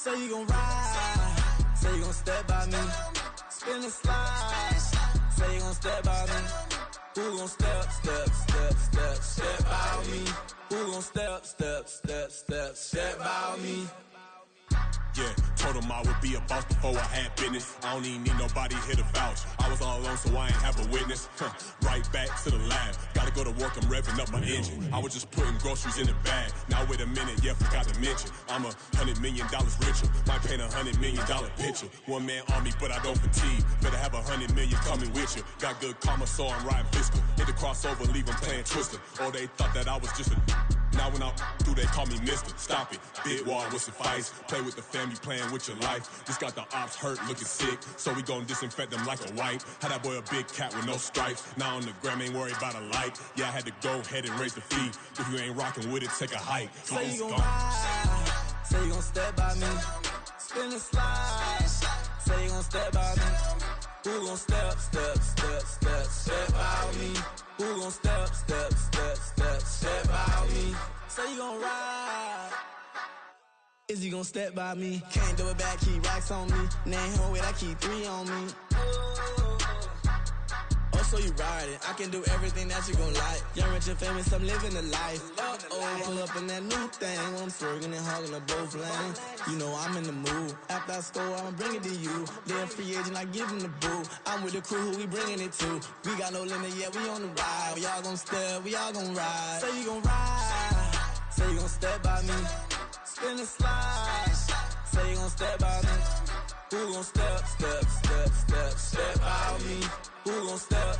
Say you gon' ride, say you gon' step by me. Spin and slide, say you gon' step by me. Who gon' step by me? Who gon' step by me? Yeah, told him I would be a boss before I had business. I don't even need nobody here to vouch. I was all alone, so I ain't have a witness. Right back to the lab. Gotta go to work, I'm revving up my engine. I was just putting groceries in the bag. Now wait a minute, yeah, forgot to mention. I'm $100 million richer. Might paint $100 million picture. One man army, but I don't fatigue. Better have 100 million coming with you. Got good karma, so I'm riding fiscal. Hit the crossover, leave them playing Twister. Oh, they thought that I was just a... Now when I'm through, they call me Mister. Stop it, big wall with suffice. Play with the family, playing with your life. Just got the ops hurt, looking sick, so we gon' disinfect them like a wipe. Had that boy a big cat with no stripes. Now on the gram, ain't worried about a light. Yeah, I had to go ahead and raise the fee. If you ain't rocking with it, take a hike. Say you gon' ride, say you gon' step by me. Spin and slide, say you gon' step by me. Who gon' step by me? Who gon' step by me? Say you gon' ride. Is you gon' step by me? Can't do it back, keep racks on me. Name home with I keep 3 on me. Oh, so you riding? I can do everything that you gon' like. Young, rich, and famous, I'm living the life. Pull up in that new thing. I'm swerving and hogging up both lanes. You know I'm in the mood. After I score, I'ma bring it to you. They're a free agent, I give them the boo. I'm with the crew, who we bringing it to. We got no limit, yeah, we on the ride. We all gon' step, we all gon' ride. Say you gon' ride, say you gon' step by me. Spin and slide, say you gon' step by me. Who gon' step by me? Who gon' step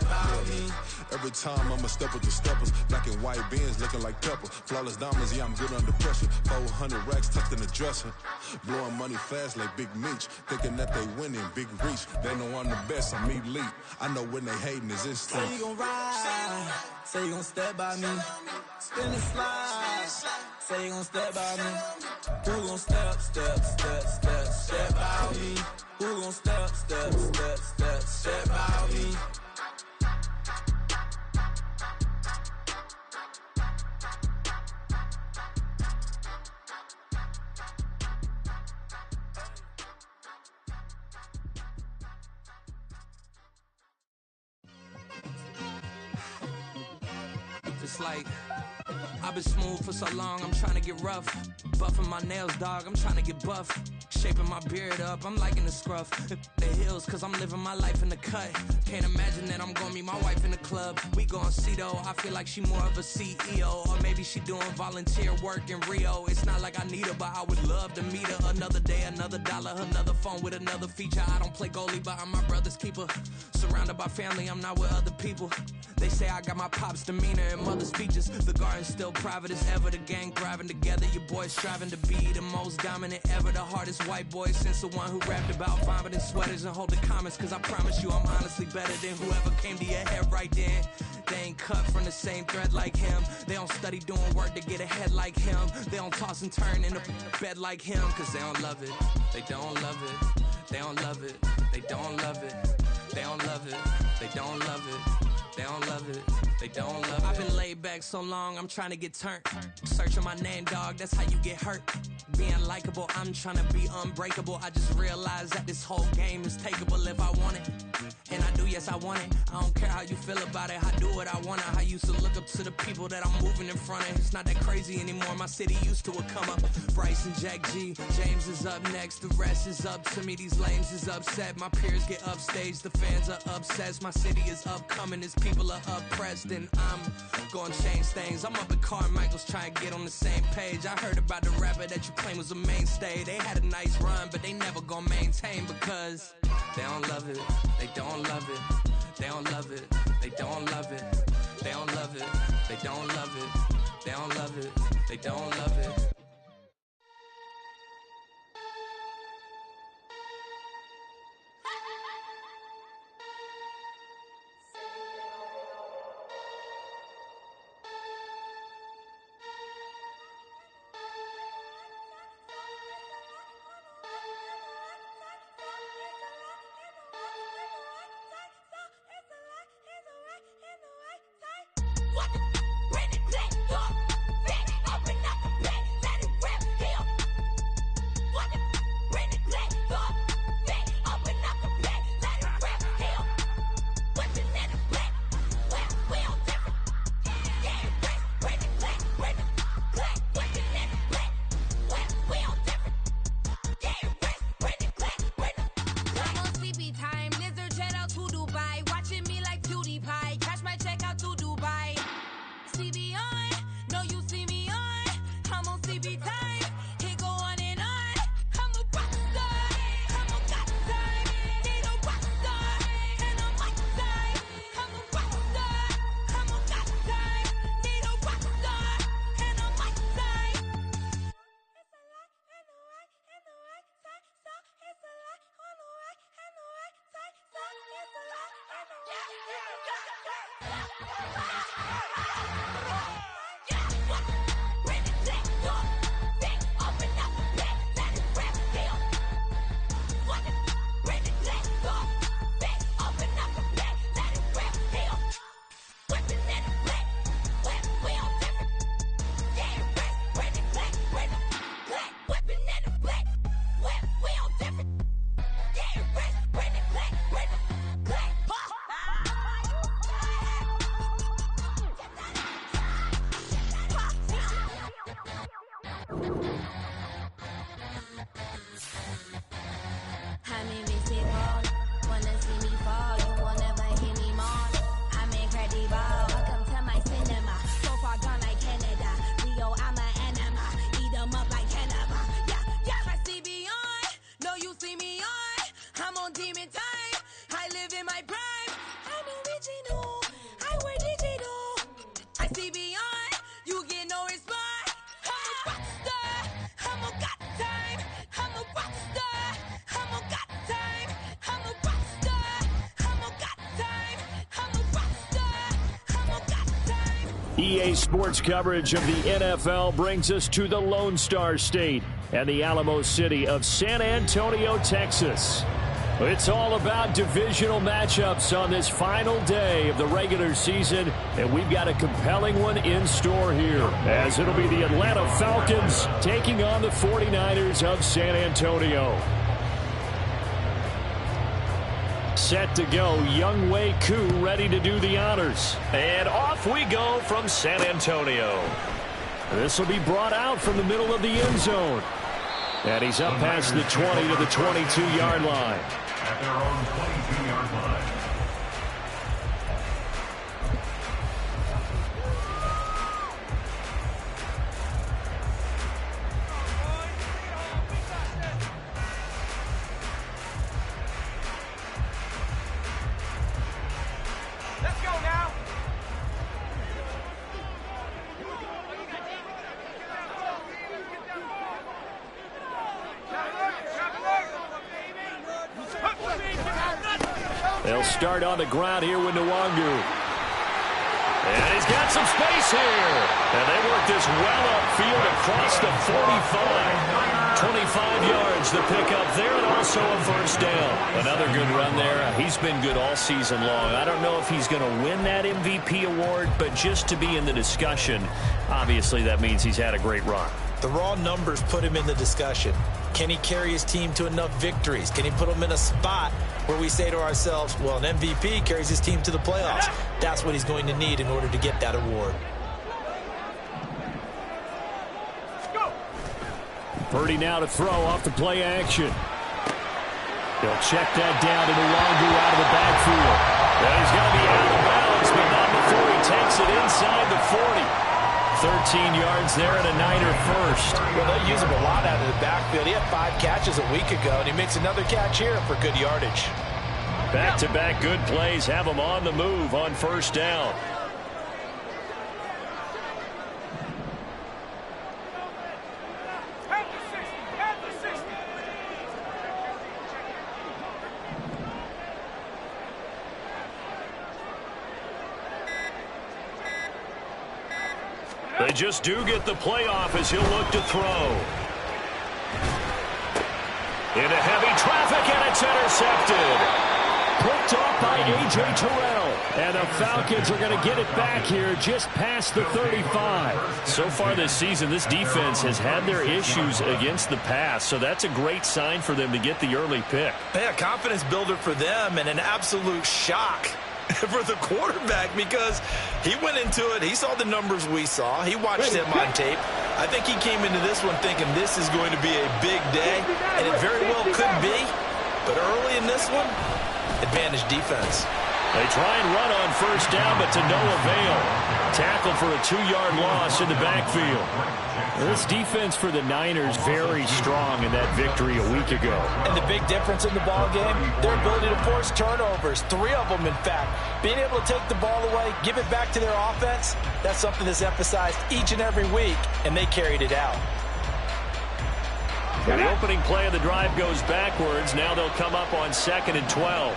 by me? Every time I'ma step with the steppers. Black and white beans looking like pepper. Flawless diamonds, yeah, I'm good under pressure. 400 racks tucked in the dresser. Blowing money fast like Big Meech. Thinking that they winning, big reach. They know I'm the best, I'm elite. I know when they hating is instant. Say you gon' ride, say you gon' step by me. Spin and slide, say you gon' step by me. Who gon' step by me? Who gon' step by me? It's like I've been smooth for so long, I'm trying to get rough. Buffing my nails, dog, I'm trying to get buff. Shaping my beard up, I'm liking the scruff. The heels, cause I'm living my life in the cut. Can't imagine that I'm gonna meet my wife in the club. We gon' see though, I feel like she more of a CEO. Or maybe she doing volunteer work in Rio. It's not like I need her, but I would love to meet her. Another day, another dollar, another phone with another feature. I don't play goalie, but I'm my brother's keeper. Surrounded by family, I'm not with other people. They say I got my pop's demeanor and mother's features. The garden's still private as ever. The gang thriving together. Your boys striving to be the most dominant ever. The hardest white boy since the one who rapped about vomiting sweaters and holding comments. Cause I promise you I'm honestly better than whoever came to your head right then. They ain't cut from the same thread like him. They don't study doing work to get ahead like him. They don't toss and turn in the bed like him. Cause they don't love it. They don't love it. They don't love it. They don't love it. They don't love it. They don't love it. They don't love it, they don't love it. I've been laid back so long, I'm trying to get turned. Searching my name, dog, that's how you get hurt. Being likable, I'm trying to be unbreakable. I just realized that this whole game is takeable if I want it. And I do, yes, I want it. I don't care how you feel about it, I do what I want it. I used to look up to the people that I'm moving in front of. It's not that crazy anymore, my city used to a come up. Bryce and Jack G, James is up next. The rest is up to me, these lames is upset. My peers get upstage, the fans are obsessed. My city is upcoming, his people are oppressed. And I'm gonna change things. I'm up at Carmichael's trying to get on the same page. I heard about the rapper that you claim was a mainstay. They had a nice run, but they never gonna maintain because they don't love it. They don't love it. They don't love it. They don't love it. They don't love it. They don't love it. They don't love it. They don't love it. What? Bring it back up. Back up and out the back. Let it rip. Here. EA Sports coverage of the NFL brings us to the Lone Star State and the Alamo City of San Antonio, Texas. It's all about divisional matchups on this final day of the regular season, and we've got a compelling one in store here, as it'll be the Atlanta Falcons taking on the 49ers of San Antonio. Set to go, Younghoe Koo ready to do the honors. And off we go from San Antonio. This will be brought out from the middle of the end zone. And he's up past the 20 to the 22-yard line. At their own 22-yard line. They'll start on the ground here with Nwangu. And he's got some space here. And they work this well upfield across the 45. 25 yards the pickup there, and also a first down. Another good run there. He's been good all season long. I don't know if he's going to win that MVP award, but just to be in the discussion, obviously that means he's had a great run. The raw numbers put him in the discussion. Can he carry his team to enough victories? Can he put them in a spot where we say to ourselves, well, an MVP carries his team to the playoffs? That's what he's going to need in order to get that award. Purdy now to throw off the play action. They'll check that down to Nwangu out of the backfield. And he's going to be out of bounds, but not before he takes it inside the 40. 13 yards there and a Niner first. Well, they use him a lot out of the backfield. He had 5 catches a week ago, and he makes another catch here for good yardage. Back-to-back good plays have him on the move on first down. They just do get the playoff as he'll look to throw. Into heavy traffic, and it's intercepted. Picked off by A.J. Terrell. And the Falcons are going to get it back here just past the 35. So far this season, this defense has had their issues against the pass, so that's a great sign for them to get the early pick. Yeah, confidence builder for them, and an absolute shock for the quarterback, because he went into it, he saw the numbers we saw, he watched him on tape. I think he came into this one thinking this is going to be a big day, and it very well could be, but early in this one, advantage defense. They try and run on first down, but to no avail. Tackle for a 2-yard loss in the backfield. This defense for the Niners very strong in that victory a week ago. And the big difference in the ball game, their ability to force turnovers, 3 of them in fact. Being able to take the ball away, give it back to their offense, that's something that's emphasized each and every week, and they carried it out. The opening play of the drive goes backwards. Now they'll come up on 2nd and 12.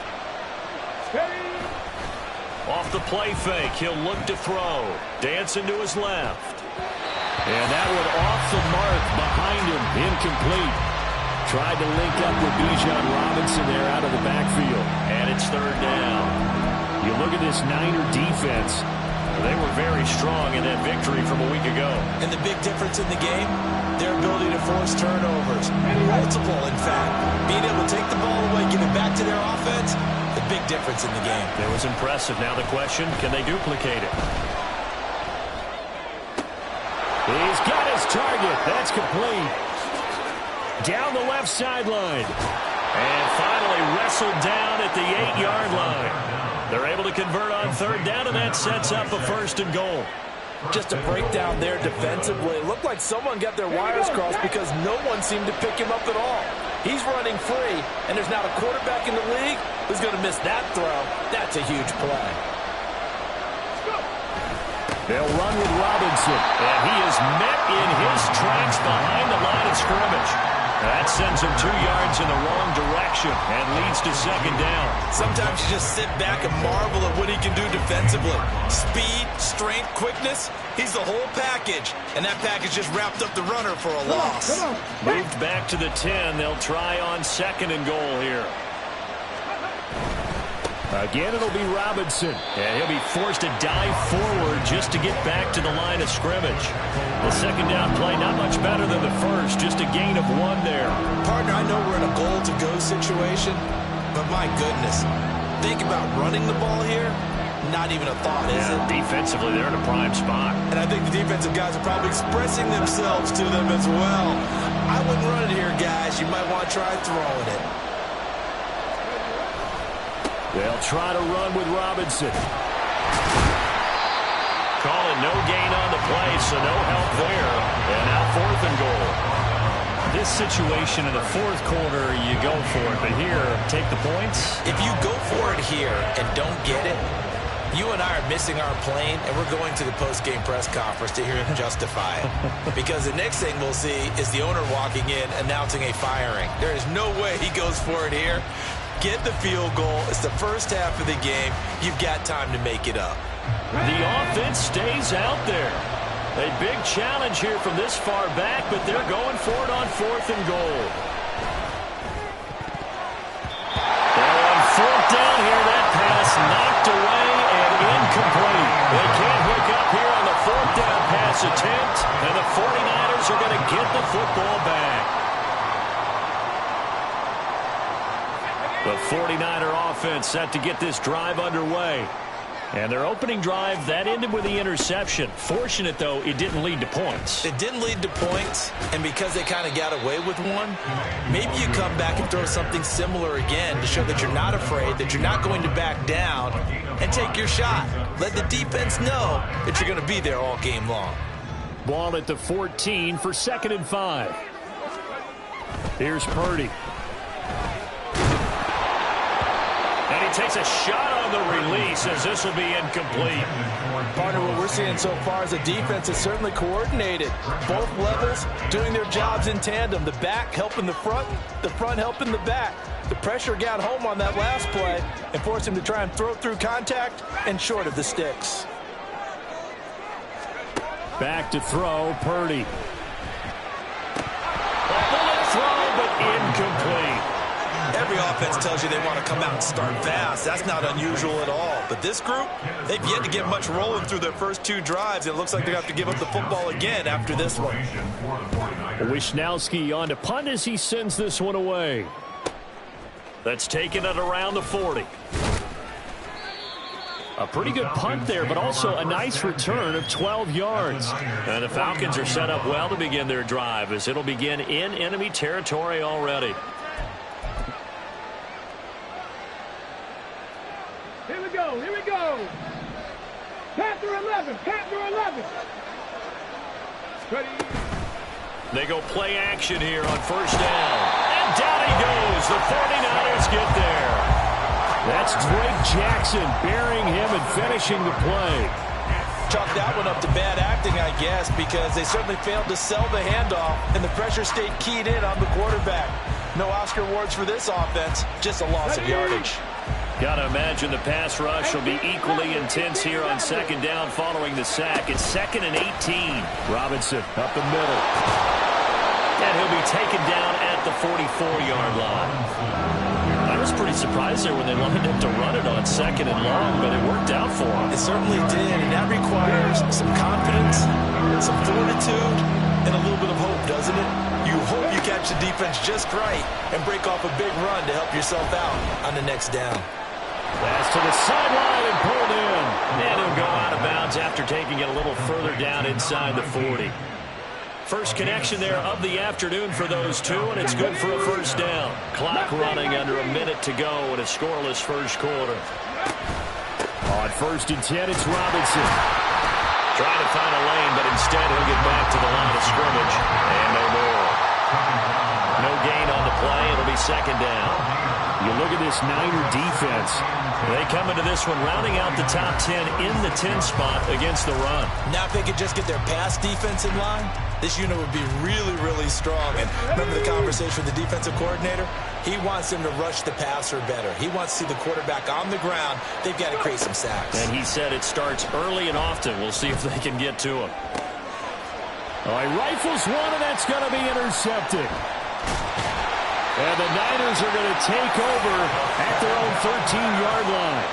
Off the play fake, he'll look to throw. Dancing to his left. And that one off the mark behind him, incomplete. Tried to link up with Bijan Robinson there out of the backfield. And it's third down. You look at this Niner defense. They were very strong in that victory from a week ago. And the big difference in the game, their ability to force turnovers. Multiple, in fact. Being able to take the ball away, give it back to their offense, the big difference in the game. It was impressive. Now the question, can they duplicate it? He's got his target. That's complete. Down the left sideline. And finally wrestled down at the 8-yard line. They're able to convert on third down, and that sets up a 1st and goal. Just a breakdown there defensively. It looked like someone got their wires crossed because no one seemed to pick him up at all. He's running free, and there's not a quarterback in the league who's going to miss that throw. That's a huge play. They'll run with Robinson, and he is met in his tracks behind the line of scrimmage. That sends him 2 yards in the wrong direction and leads to second down. Sometimes you just sit back and marvel at what he can do defensively. Speed, strength, quickness, he's the whole package. And that package just wrapped up the runner for a loss. Moved back to the 10. They'll try on 2nd and goal here. Again, it'll be Robinson, and he'll be forced to dive forward just to get back to the line of scrimmage. The second down play, not much better than the first, just a gain of 1 there. Partner, I know we're in a goal-to-go situation, but my goodness, think about running the ball here. Not even a thought, is it? Defensively, they're in a prime spot. And I think the defensive guys are probably expressing themselves to them as well. I wouldn't run it here, guys. You might want to try throwing it. They'll try to run with Robinson. Calling no gain on the play, so no help there. And now 4th and goal. This situation in the 4th quarter, you go for it. But here, take the points. If you go for it here and don't get it, you and I are missing our plane, and we're going to the post-game press conference to hear him justify it. Because the next thing we'll see is the owner walking in announcing a firing. There is no way he goes for it here. Get the field goal. It's the first half of the game. You've got time to make it up. The offense stays out there. A big challenge here from this far back, but they're going for it on 4th and goal. They're on 4th down here. That pass knocked away and incomplete. They can't hook up here on the 4th down pass attempt, and the 49ers are going to get the football back. The 49er offense set to get this drive underway. And their opening drive, that ended with the interception. Fortunate, though, it didn't lead to points. It didn't lead to points, and because they kind of got away with one, maybe you come back and throw something similar again to show that you're not afraid, that you're not going to back down, and take your shot. Let the defense know that you're going to be there all game long. Ball at the 14 for 2nd and 5. Here's Purdy. And he takes a shot on the release as this will be incomplete. Partner, what we're seeing so far is a defense is certainly coordinated. Both levels doing their jobs in tandem. The back helping the front helping the back. The pressure got home on that last play and forced him to try and throw through contact and short of the sticks. Back to throw, Purdy. A bullet throw, but incomplete. Every offense tells you they want to come out and start fast. That's not unusual at all. But this group, they've yet to get much rolling through their first 2 drives. It looks like they're going to have to give up the football again after this one. Wisnowski on to punt as he sends this one away. That's taken at around the 40. A pretty good punt there, but also a nice return of 12 yards. And the Falcons are set up well to begin their drive as it'll begin in enemy territory already. Here we go. Panther 11. Ready. They go play action here on 1st down. And down he goes. The 49ers get there. That's Drake Jackson burying him and finishing the play. Chalk that one up to bad acting, I guess, because they certainly failed to sell the handoff, and the pressure stayed keyed in on the quarterback. No Oscar awards for this offense, just a loss of yardage. Got to imagine the pass rush will be equally intense here on second down following the sack. It's 2nd and 18. Robinson up the middle. And he'll be taken down at the 44-yard line. I was pretty surprised there when they lined up to run it on 2nd and long, but it worked out for him. It certainly did, and that requires some confidence, some fortitude, and a little bit of hope, doesn't it? You hope you catch the defense just right and break off a big run to help yourself out on the next down. Pass to the sideline and pulled in. And he'll go out of bounds after taking it a little further down inside the 40. First connection there of the afternoon for those two, and it's good for a first down. Clock running under a minute to go in a scoreless first quarter. On 1st and 10, it's Robinson. Trying to find a lane, but instead he'll get back to the line of scrimmage. And no more. No gain on the play. It'll be 2nd down. You look at this Niner defense. They come into this one rounding out the top 10 in the 10 spot against the run. Now if they could just get their pass defense in line, this unit would be really, really strong. And remember the conversation with the defensive coordinator? He wants them to rush the passer better. He wants to see the quarterback on the ground. They've got to create some sacks. And he said it starts early and often. We'll see if they can get to him. All right, rifles one, and that's going to be intercepted. And the Niners are going to take over at their own 13-yard line.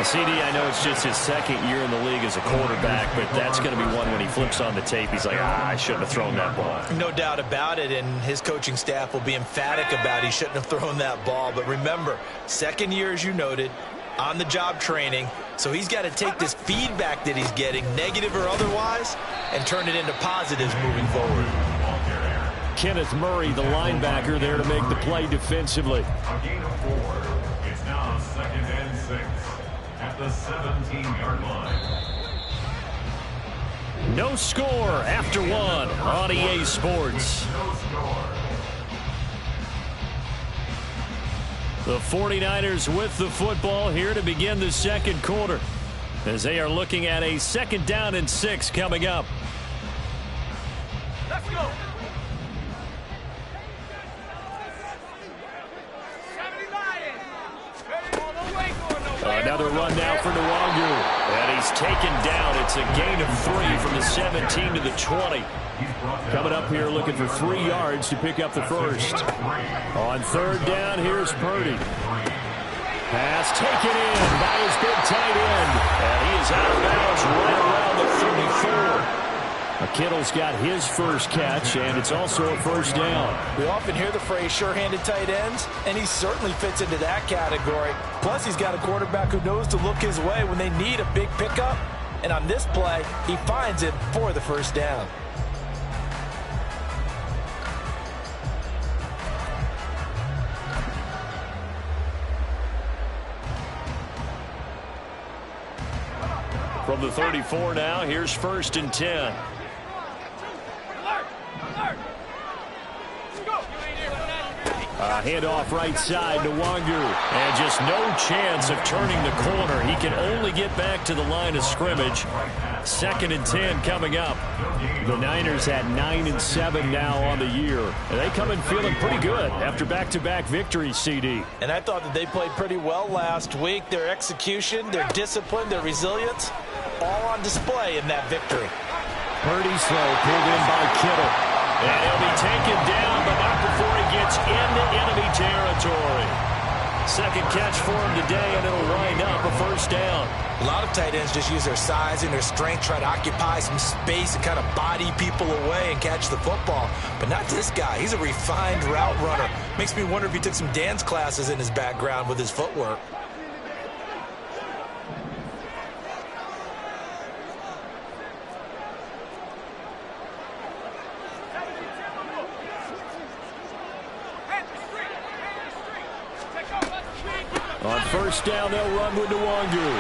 CD, I know it's just his 2nd year in the league as a quarterback, but that's going to be one when he flips on the tape. He's like, I shouldn't have thrown that ball. No doubt about it, and his coaching staff will be emphatic about he shouldn't have thrown that ball. But remember, 2nd year, as you noted, on-the-job training, so he's got to take this feedback that he's getting, negative or otherwise, and turn it into positives moving forward. Kenneth Murray, the linebacker, there to make the play defensively. A gain of 4. It's now 2nd and 6 at the 17-yard line. No score after 1 on EA Sports. No score. The 49ers with the football here to begin the second quarter, as they are looking at a 2nd down and 6 coming up. Let's go. Another run now for Nwangu. And he's taken down. It's a gain of 3 from the 17 to the 20. Coming up here looking for 3 yards to pick up the first. On 3rd down, here's Purdy. Pass taken in by his big tight end. And he is out of bounds right around the 34. Kittle's got his first catch, and it's also a first down. We often hear the phrase sure-handed tight ends, and he certainly fits into that category. Plus, he's got a quarterback who knows to look his way when they need a big pickup. And on this play, he finds it for the first down. From the 34 now, here's 1st and 10. Handoff right side to Nwangu. And just no chance of turning the corner. He can only get back to the line of scrimmage. 2nd and 10 coming up. The Niners at 9-7 now on the year. And they come in feeling pretty good after back-to-back victories, CD. And I thought that they played pretty well last week. Their execution, their discipline, their resilience, all on display in that victory. Purdy's throw pulled in by Kittle. And he'll be taken down, but not before he gets into enemy territory. 2nd catch for him today, and it'll wind up a first down. A lot of tight ends just use their size and their strength, try to occupy some space and kind of body people away and catch the football. But not this guy. He's a refined route runner. Makes me wonder if he took some dance classes in his background with his footwork. On 1st down, they'll run with Nwangu.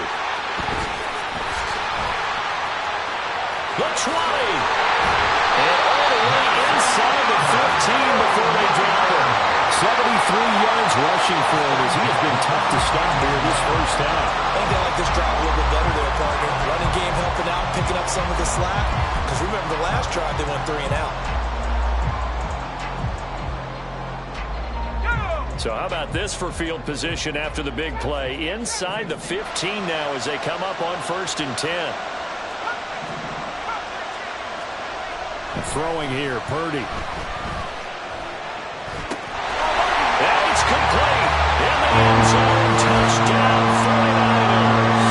The 20. And all the way inside the 15 before they drop him. 73 yards rushing for him as he has been tough to stop here this first half. I think they like this drive a little bit better there, partner. Running game helping out, picking up some of the slack. Because remember the last drive, they went 3 and out. So how about this for field position after the big play? Inside the 15 now as they come up on 1st and 10. Throwing here, Purdy. And it's complete. In the end zone, touchdown 49ers.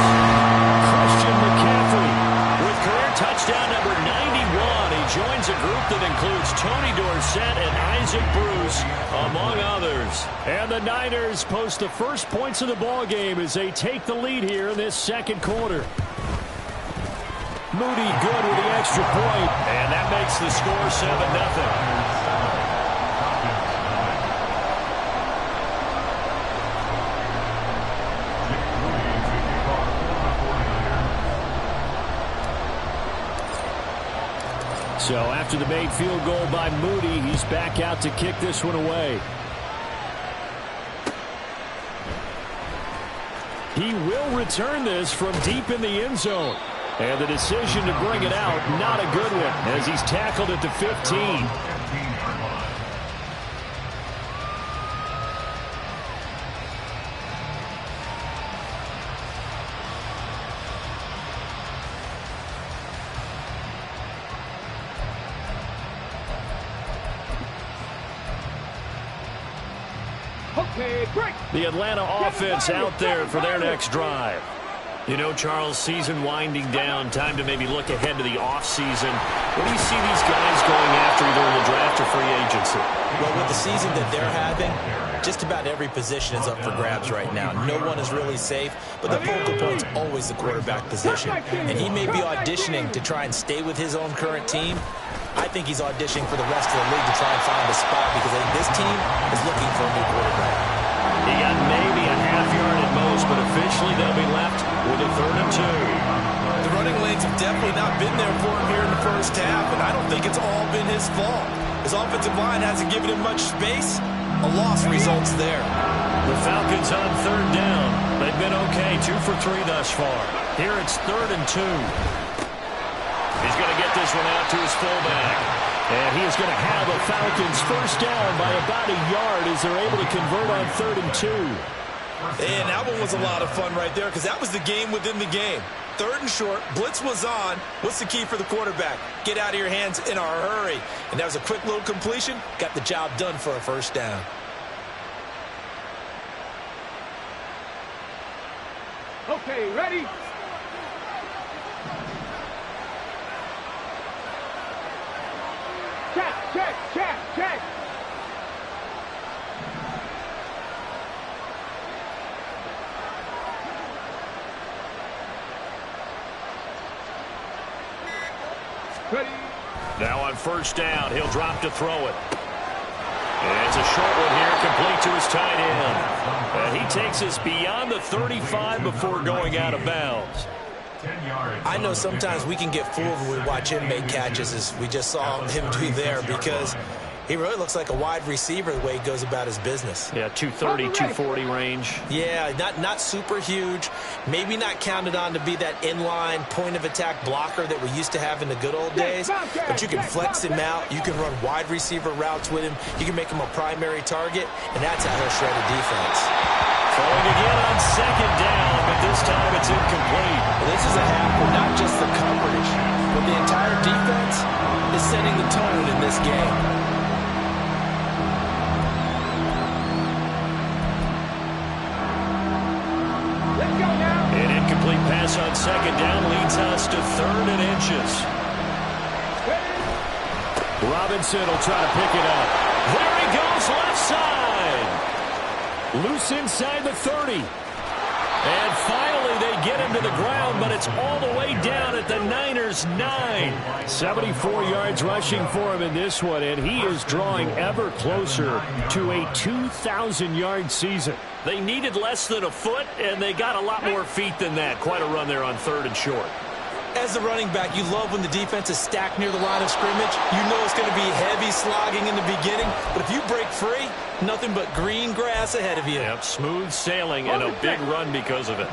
Christian McCaffrey with career touchdown number 91. He joins a group that includes Tony Dorsett and Isaac Bruce, among others. And the Niners post the first points of the ball game as they take the lead here in this second quarter. Moody good with the extra point, and that makes the score 7-0. So after the made field goal by Moody, he's back out to kick this one away. He will return this from deep in the end zone. And the decision to bring it out, not a good one, as he's tackled at the 15. Okay, break. The Atlanta offense out there for their next drive. You know, Charles, season winding down, time to maybe look ahead to the offseason. What do you see these guys going after either in the draft or free agency? Well, with the season that they're having, just about every position is up for grabs right now. No one is really safe, but the focal point's always the quarterback position. And he may be auditioning to try and stay with his own current team. I think he's auditioning for the rest of the league to try and find a spot because I think this team is looking for a new quarterback. He got maybe a half yard at most, but officially they'll be left with a 3rd and 2. The running lanes have definitely not been there for him here in the first half, and I don't think it's all been his fault. His offensive line hasn't given him much space. A loss results there. The Falcons on 3rd down. They've been okay, 2 for 3 thus far. Here it's 3rd and 2. He's going to get this one out to his fullback. And he is going to have a Falcons first down by about a yard as they're able to convert on 3rd and 2. And that one was a lot of fun right there because that was the game within the game. 3rd and short, blitz was on. What's the key for the quarterback? Get out of your hands in a hurry. And that was a quick little completion. Got the job done for a first down. Okay, ready? Check. Ready. Now on first down, he'll drop to throw it. And it's a short one here, complete to his tight end. And he takes us beyond the 35 before going out of bounds. I know sometimes we can get fooled when we watch him make catches, as we just saw him do there, because he really looks like a wide receiver the way he goes about his business. Yeah, 230, 240 range. Yeah, not super huge. Maybe not counted on to be that inline point-of-attack blocker that we used to have in the good old days. But you can flex him out. You can run wide receiver routes with him. You can make him a primary target, and that's how he'll shred a defense. Throwing again on 2nd down, but this time it's incomplete. Well, this is a half where not just the coverage, but the entire defense is setting the tone in this game. An incomplete pass on 2nd down leads us to 3rd and inches. Robinson will try to pick it up. There he goes, left side. Loose inside the 30. And finally they get him to the ground, but it's all the way down at the Niners' 9. 74 yards rushing for him in this one, and he is drawing ever closer to a 2,000-yard season. They needed less than a foot, and they got a lot more feet than that. Quite a run there on 3rd and short. As the running back, you love when the defense is stacked near the line of scrimmage. You know it's going to be heavy slogging in the beginning, but if you break free, nothing but green grass ahead of you. Yep, smooth sailing and a big run because of it.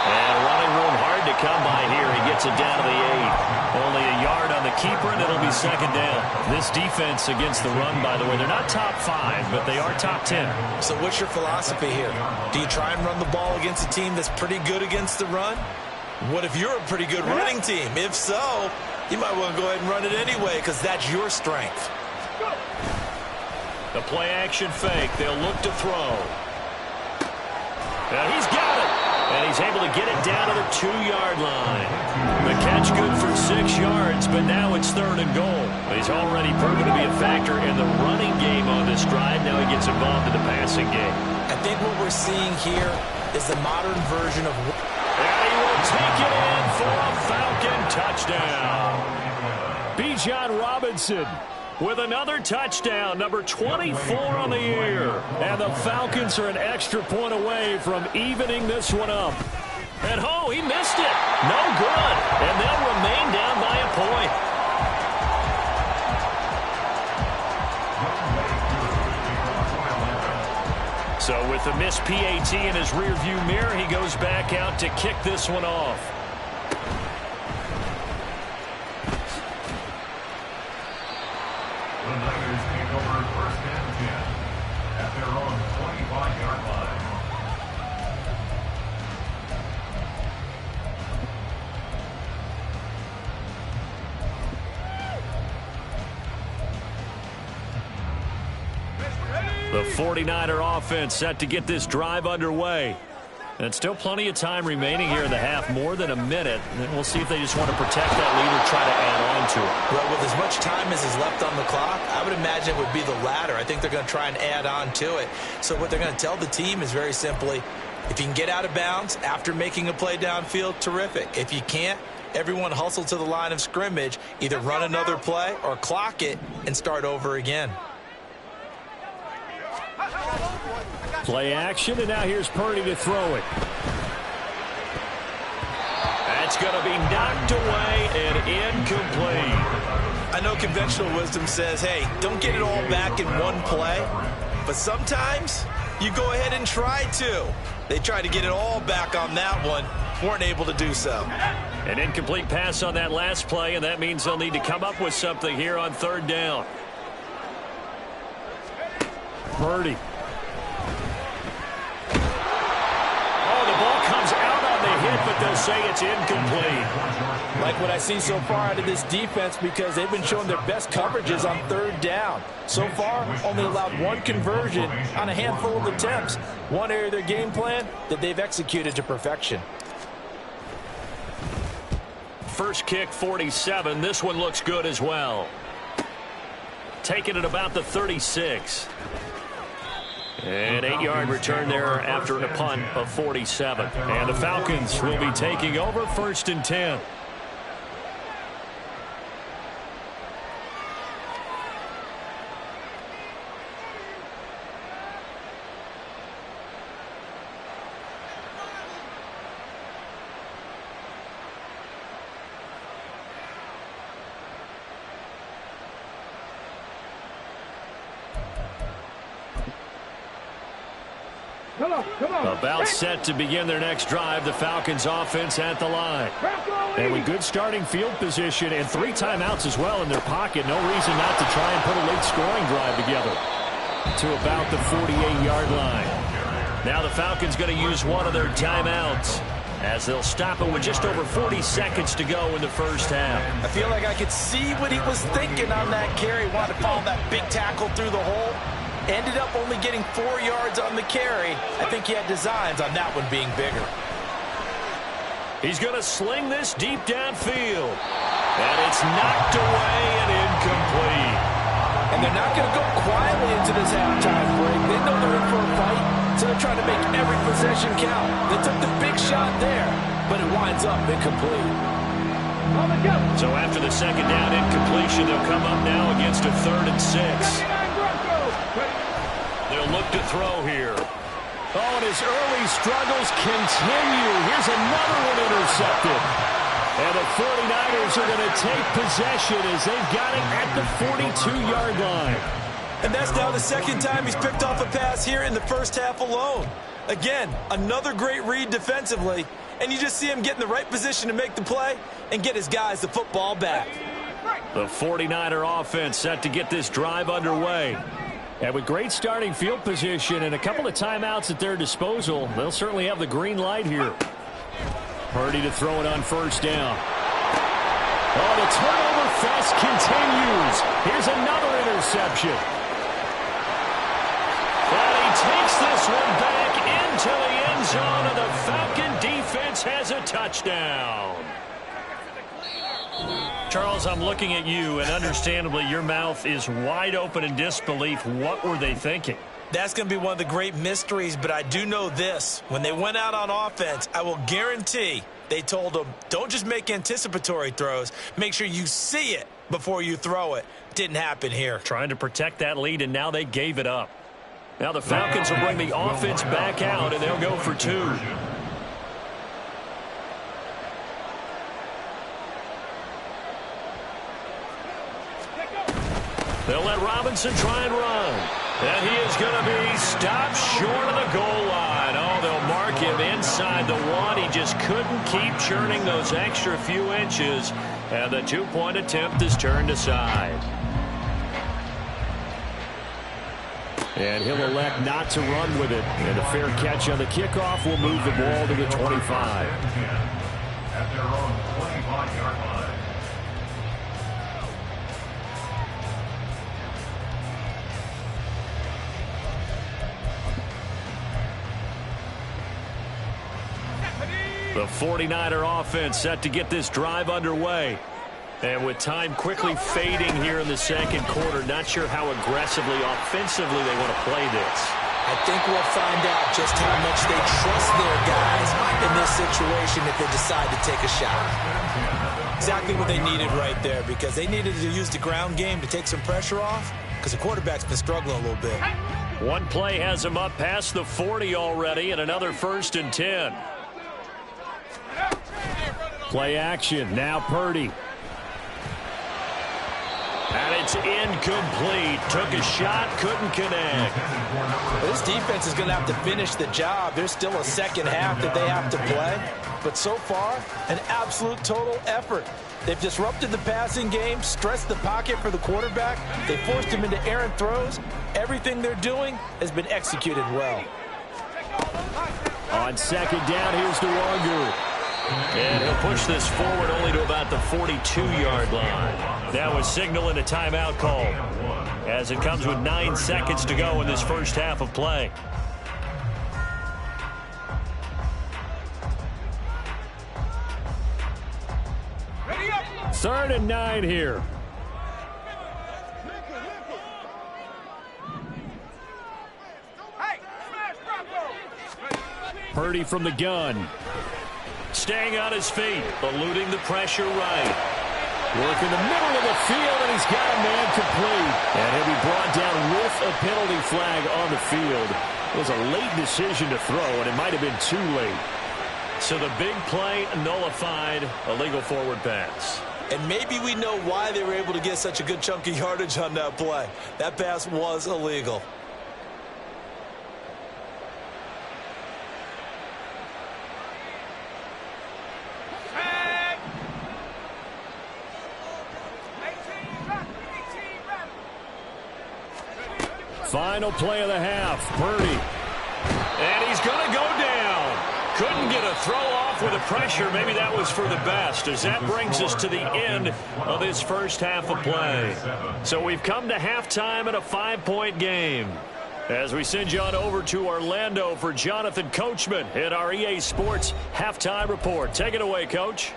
And running room hard to come by here. He gets it down to the 8. Only a yard keeper, and it'll be second down. This defense against the run, by the way, they're not top 5, but they are top 10. So what's your philosophy here? Do you try and run the ball against a team that's pretty good against the run? What if you're a pretty good running team? If so, you might want to go ahead and run it anyway because that's your strength. The play-action fake. They'll look to throw. And he's got it. And he's able to get it down to the 2-yard line. The catch good for 6 yards, but now it's 3rd and goal. He's already proven to be a factor in the running game on this drive. Now he gets involved in the passing game. I think what we're seeing here is the modern version of... And he will take it in for a Falcon touchdown. Bijan Robinson with another touchdown, number 24 on the year. And the Falcons are an extra point away from evening this one up. And oh, he missed it. No good. And they'll remain down by a point. So with the missed PAT in his rearview mirror, he goes back out to kick this one off. The Niners take over 1st and 10 at their own 25-yard line. The 49er offense set to get this drive underway. And still plenty of time remaining here in the half, more than a minute. And we'll see if they just want to protect that lead or try to add on to it. Well, with as much time as is left on the clock, I would imagine it would be the latter. I think they're going to try and add on to it. So what they're going to tell the team is very simply, if you can get out of bounds after making a play downfield, terrific. If you can't, everyone hustle to the line of scrimmage, either run another play or clock it and start over again. Play action, and now here's Purdy to throw it. That's going to be knocked away and incomplete. I know conventional wisdom says, hey, don't get it all back in one play. But sometimes you go ahead and try to. They tried to get it all back on that one. Weren't able to do so. An incomplete pass on that last play, and that means they'll need to come up with something here on 3rd down. Purdy. But they'll say it's incomplete. Like what I've seen so far out of this defense because they've been showing their best coverages on 3rd down. So far, only allowed 1 conversion on a handful of attempts. One area of their game plan that they've executed to perfection. First kick, 47. This one looks good as well. Taking it about the 36. An 8-yard return there after a punt of 47. And the Falcons will be taking over 1st and 10. About set to begin their next drive. The Falcons offense at the line. And with good starting field position and 3 timeouts as well in their pocket, no reason not to try and put a late scoring drive together. To about the 48-yard line. Now the Falcons going to use one of their timeouts as they'll stop it with just over 40 seconds to go in the first half. I feel like I could see what he was thinking on that carry. Wanted to follow that big tackle through the hole. Ended up only getting 4 yards on the carry. I think he had designs on that one being bigger. He's going to sling this deep downfield. And it's knocked away and incomplete. And they're not going to go quietly into this halftime break. They know they're in for a fight, so they're trying to make every possession count. They took the big shot there, but it winds up incomplete. So after the second down incompletion, they'll come up now against a 3rd and 6. They'll look to throw here. Oh, and his early struggles continue. Here's another one intercepted. And the 49ers are going to take possession as they've got it at the 42-yard line. And that's now the second time he's picked off a pass here in the first half alone. Again, another great read defensively. And you just see him get in the right position to make the play and get his guys the football back. The 49er offense set to get this drive underway. And with great starting field position and a couple of timeouts at their disposal, they'll certainly have the green light here. Purdy to throw it on first down. Oh, the turnover fest continues. Here's another interception. And he takes this one back into the end zone, and the Falcon defense has a touchdown. Charles, I'm looking at you, and understandably your mouth is wide open in disbelief. What were they thinking? That's going to be one of the great mysteries, but I do know this. When they went out on offense, I will guarantee they told them, don't just make anticipatory throws. Make sure you see it before you throw it. Didn't happen here. Trying to protect that lead, and now they gave it up. Now the Falcons will bring the offense back out, and they'll go for two. They'll let Robinson try and run. And he is going to be stopped short of the goal line. Oh, they'll mark him inside the one. He just couldn't keep churning those extra few inches. And the two-point attempt is turned aside. And he'll elect not to run with it. And a fair catch on the kickoff will move the ball to the 25. At their own 25-yard line. The 49er offense set to get this drive underway. And with time quickly fading here in the second quarter, not sure how aggressively, offensively they want to play this. I think we'll find out just how much they trust their guys in this situation if they decide to take a shot. Exactly what they needed right there, because they needed to use the ground game to take some pressure off, because the quarterback's been struggling a little bit. One play has him up past the 40 already, and another 1st and 10. Play action. Now Purdy. And it's incomplete. Took a shot, couldn't connect. This defense is going to have to finish the job. There's still a second half that they have to play. But so far, an absolute total effort. They've disrupted the passing game, stressed the pocket for the quarterback. They forced him into errant throws. Everything they're doing has been executed well. On second down, here's Nwangu. And he'll push this forward only to about the 42-yard line. That was signaling a timeout call, as it comes with 9 seconds to go in this first half of play. Third and 9 here. Purdy from the gun. Staying on his feet, eluding the pressure right. Working the middle of the field, and he's got a man complete. And he'll be brought down with a penalty flag on the field. It was a late decision to throw, and it might have been too late. So the big play nullified, a legal forward pass. And maybe we know why they were able to get such a good chunk of yardage on that play. That pass was illegal. Final play of the half, Purdy. And he's going to go down. Couldn't get a throw off with the pressure. Maybe that was for the best, as that brings us to the end of this first half of play. So we've come to halftime in a 5-point game. As we send you on over to Orlando for Jonathan Coachman in our EA Sports Halftime Report. Take it away, Coach.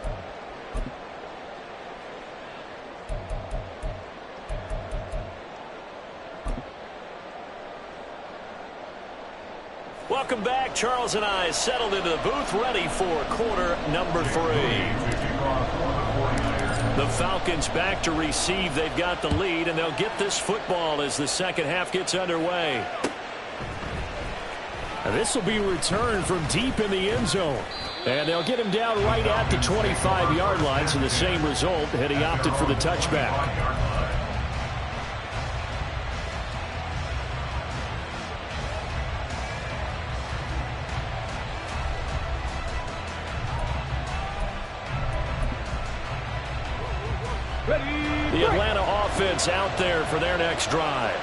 Welcome back. Charles and I settled into the booth, ready for quarter number 3. The Falcons back to receive. They've got the lead, and they'll get this football as the second half gets underway. And this will be returned from deep in the end zone. And they'll get him down right at the 25-yard line, so the same result had he opted for the touchback. The Atlanta offense out there for their next drive.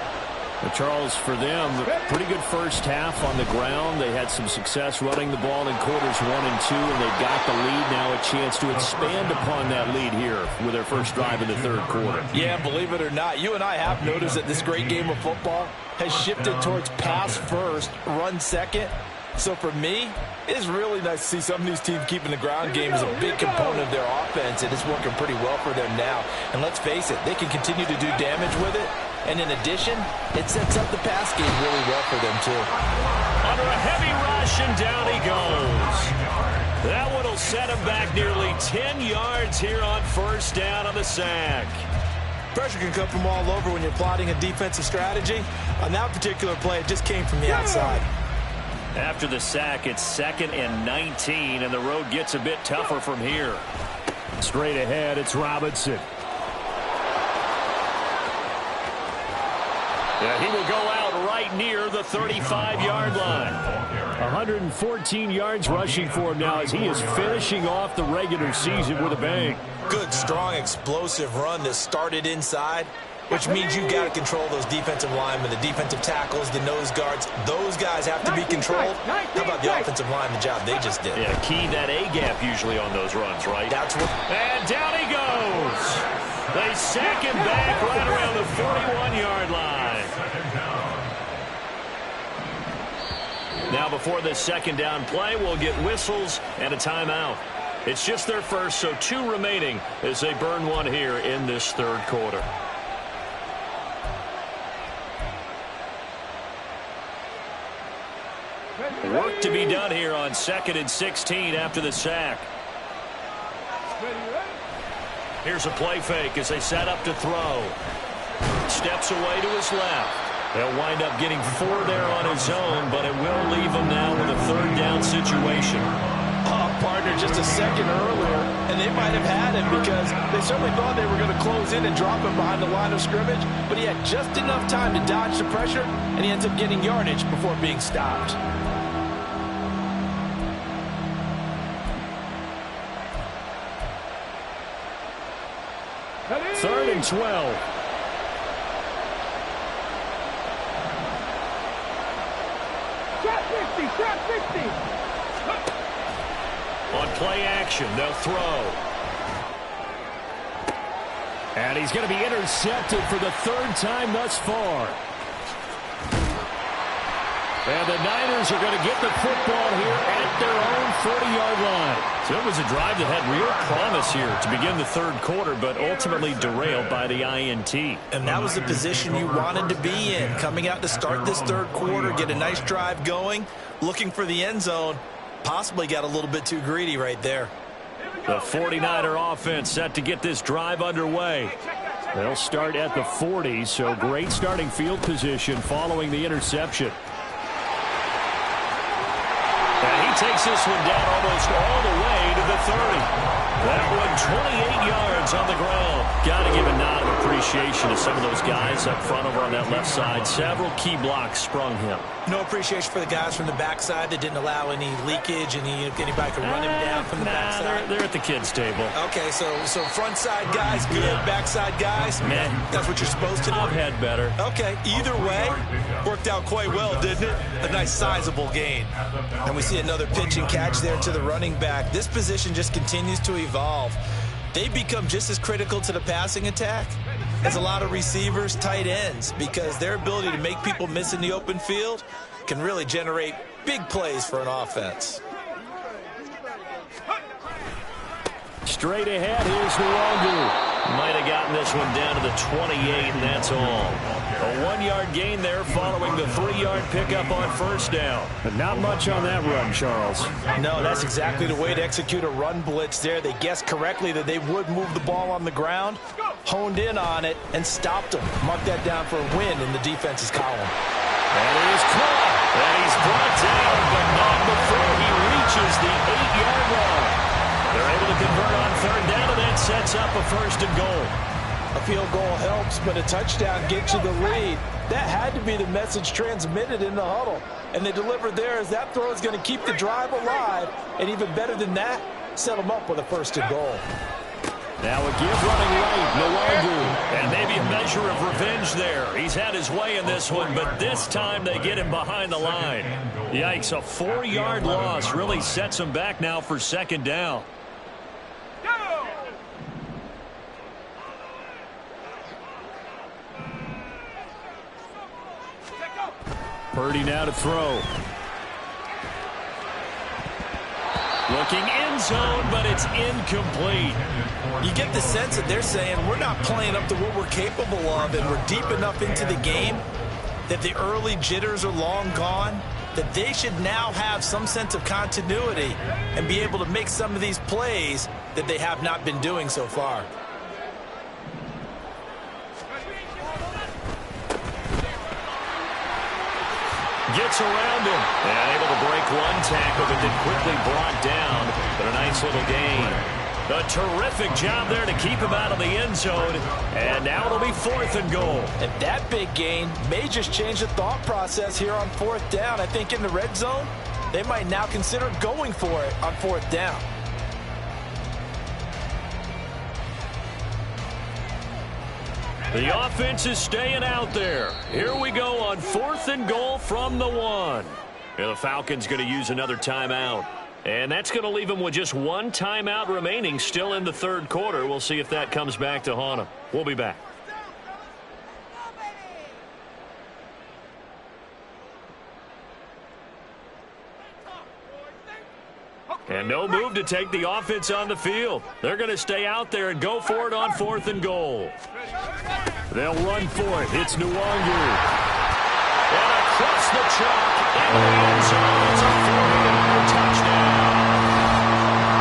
But Charles, for them, pretty good first half on the ground. They had some success running the ball in quarters 1 and 2, and they've got the lead now, a chance to expand upon that lead here with their first drive in the third quarter. Yeah, believe it or not, you and I have noticed that this great game of football has shifted towards pass first, run second. So for me, it's really nice to see some of these teams keeping the ground game as a big component of their offense, and it's working pretty well for them now. And let's face it, they can continue to do damage with it. And in addition, it sets up the pass game really well for them, too. Under a heavy rush, and down he goes. That one will set him back nearly 10 yards here on first down on the sack. Pressure can come from all over when you're plotting a defensive strategy. On that particular play, it just came from the outside. After the sack, it's 2nd and 19, and the road gets a bit tougher from here. Straight ahead, it's Robinson. Yeah, he will go out right near the 35-yard line. 114 yards rushing for him now as he is finishing off the regular season with a bang. Good, strong, explosive run that started inside, which means you got to control those defensive linemen, the defensive tackles, the nose guards. Those guys have to be controlled. How about the offensive line, the job they just did? Yeah, key that A-gap usually on those runs, right? That's what. And down he goes. They sack him back right around the 41-yard line. Now before this second down play, we'll get whistles and a timeout. It's just their first, so 2 remaining as they burn one here in this third quarter. Work to be done here on 2nd and 16 after the sack. Here's a play fake as they set up to throw. Steps away to his left. He'll wind up getting 4 there on his own, but it will leave him now with a third down situation. Partner just a second earlier, and they might have had him because they certainly thought they were going to close in and drop him behind the line of scrimmage, but he had just enough time to dodge the pressure, and he ends up getting yardage before being stopped. Third and 12. Trap 50. On play action, they'll throw. And he's going to be intercepted for the 3rd time thus far. And the Niners are going to get the football here at their own 40-yard line. So it was a drive that had real promise here to begin the third quarter, but ultimately derailed by the INT. And that was the position you wanted to be in, coming out to start this third quarter, get a nice drive going, looking for the end zone. Possibly got a little bit too greedy right there. The 49er offense set to get this drive underway. They'll start at the 40, so great starting field position following the interception. And he takes this one down almost all the way to the 30. That one 28 yards on the ground. Got to give a nod of appreciation to some of those guys up front over on that left side. Several key blocks sprung him. No appreciation for the guys from the backside that didn't allow any leakage, and anybody could run him down from the backside. They're at the kids' table. Okay, so front side guys good, backside guys, man, that's what you're supposed to do. I've had better. Okay, either way, worked out quite well, didn't it? A nice sizable gain. And we see another pitch and catch there to the running back. This position just continues to evolve. They become just as critical to the passing attack as a lot of receivers, tight ends, because their ability to make people miss in the open field can really generate big plays for an offense. Straight ahead, here's Nwangu. Might have gotten this one down to the 28, and that's all. A 1-yard gain there following the 3-yard pickup on first down. But not much on that run, Charles. No, that's exactly the way to execute a run blitz there. They guessed correctly that they would move the ball on the ground, honed in on it, and stopped them. Mark that down for a win in the defense's column. And he is caught. And he's brought down, but not before he reaches the 8-yard line. They're able to convert on third down, and that sets up a 1st and goal. A field goal helps, but a touchdown gets you the lead. That had to be the message transmitted in the huddle. And they delivered there as that throw is going to keep the drive alive. And even better than that, set them up with a 1st and goal. Now a give running right, Nwangu. And maybe a measure of revenge there. He's had his way in this one, but this time they get him behind the line. Yikes, a 4-yard loss really sets him back now for second down. Purdy now to throw. Looking end zone, but it's incomplete. You get the sense that they're saying we're not playing up to what we're capable of, and we're deep enough into the game that the early jitters are long gone, that they should now have some sense of continuity and be able to make some of these plays that they have not been doing so far. Gets around him and able to break one tackle, but then quickly brought down. But a nice little gain. A terrific job there to keep him out of the end zone. And now it'll be 4th and goal. And that big gain may just change the thought process here on 4th down. I think in the red zone, they might now consider going for it on 4th down. The offense is staying out there. Here we go on 4th and goal from the 1. And the Falcons going to use another timeout. And that's going to leave them with just one timeout remaining still in the 3rd quarter. We'll see if that comes back to haunt them. We'll be back. And no move to take the offense on the field. They're going to stay out there and go for it on 4th and goal. They'll run for it. It's Nwangu. And across the chalk in the end zone. It's a 49er touchdown.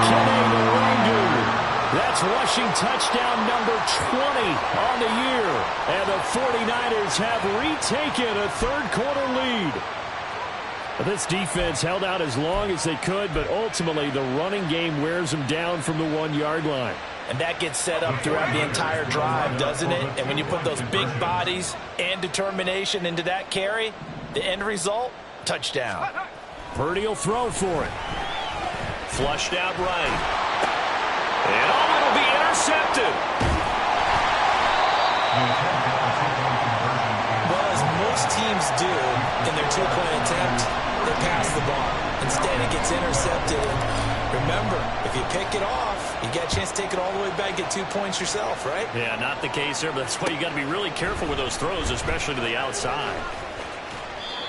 Kenny Nwangu. That's rushing touchdown number 20 on the year. And the 49ers have retaken a 3rd quarter lead. This defense held out as long as they could, but ultimately the running game wears them down from the 1-yard line. And that gets set up throughout the entire drive, doesn't it? And when you put those big bodies and determination into that carry, the end result, touchdown. Purdy will throw for it. Flushed out right. And it'll be intercepted. Well, as most teams do in their 2-point attempt, they pass the ball. Instead, it gets intercepted. And remember, if you pick it off, you get a chance to take it all the way back, get 2 points yourself, right? Yeah, not the case there, but that's why you got to be really careful with those throws, especially to the outside.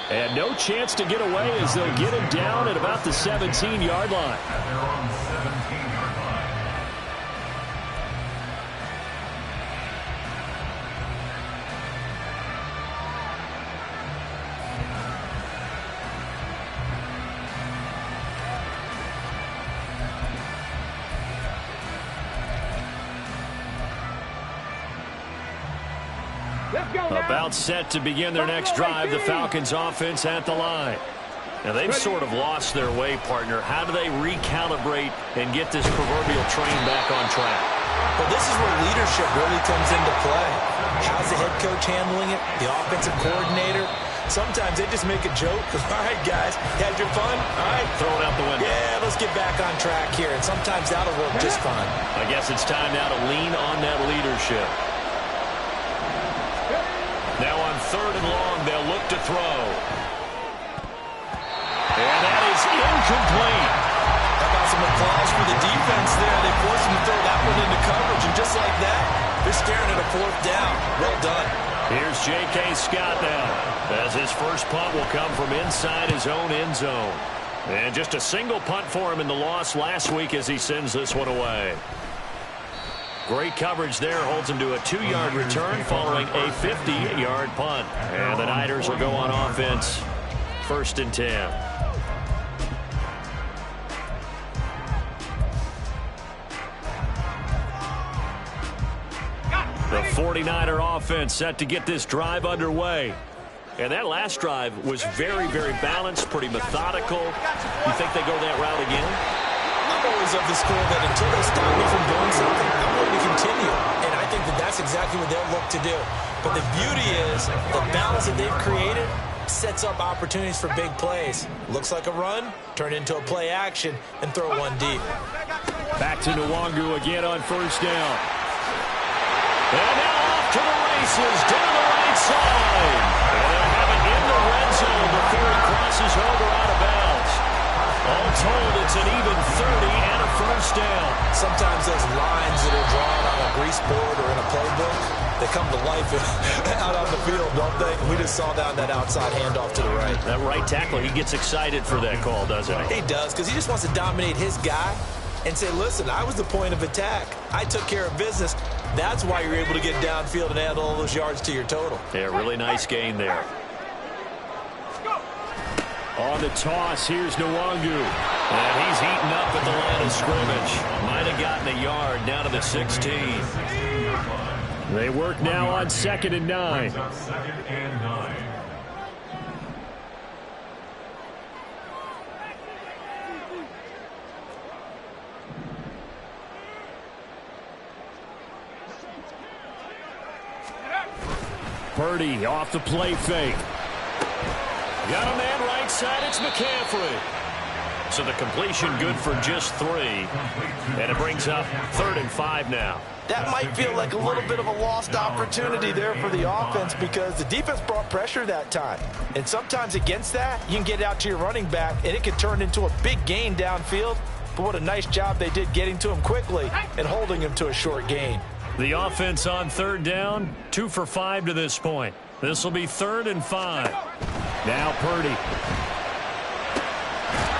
And no chance to get away as they'll get him down at about the 17-yard line. At their own 17-yard line. About set to begin their next drive, the Falcons offense at the line. Now they've sort of lost their way, partner. How do they recalibrate and get this proverbial train back on track? Well, this is where leadership really comes into play. How's the head coach handling it? The offensive coordinator? Sometimes they just make a joke. All right, guys, had your fun? All right. Throw it out the window. Yeah, let's get back on track here. And sometimes that'll work just fine. I guess it's time now to lean on that leadership. Now on 3rd and long, they'll look to throw. And that is incomplete. How about some applause for the defense there? They forced him to throw that one into coverage, and just like that, they're staring at a 4th down. Well done. Here's J.K. Scott now, as his first punt will come from inside his own end zone. And just a single punt for him in the loss last week as he sends this one away. Great coverage there, holds him to a 2-yard return following a 50-yard punt. And the Niners will go on offense, 1st and 10. The 49er offense set to get this drive underway. And that last drive was very, very balanced, pretty methodical. You think they go that route again? I'm always of the school that until they stop me from doing something, I'm going to continue. And I think that that's exactly what they'll look to do. But the beauty is the balance that they've created sets up opportunities for big plays. Looks like a run, turn into a play action, and throw one deep. Back to Nwangu again on first down. And now off to the races down the right side. And they'll have it in the red zone before he crosses over out of bounds. All told, it's an even 30 and a first down. Sometimes those lines that are drawn on a grease board or in a playbook, they come to life out on the field, don't they? We just saw down that outside handoff to the right. That right tackle, he gets excited for that call, doesn't he? He does, because he just wants to dominate his guy and say, listen, I was the point of attack. I took care of business. That's why you're able to get downfield and add all those yards to your total. Yeah, really nice gain there. On the toss, here's Nwangu. And he's heating up at the line of scrimmage. Might have gotten a yard down to the 16. They work now on 2nd and 9. Second and 9. Purdy off the play fake. Got a man right side. It's McCaffrey. So the completion good for just 3. And it brings up 3rd and 5 now. That might feel like a little bit of a lost opportunity there for the offense because the defense brought pressure that time. And sometimes against that, you can get out to your running back, and it can turn into a big gain downfield. But what a nice job they did getting to him quickly and holding him to a short gain. The offense on 3rd down, 2 for 5 to this point. This will be 3rd and 5. Now Purdy.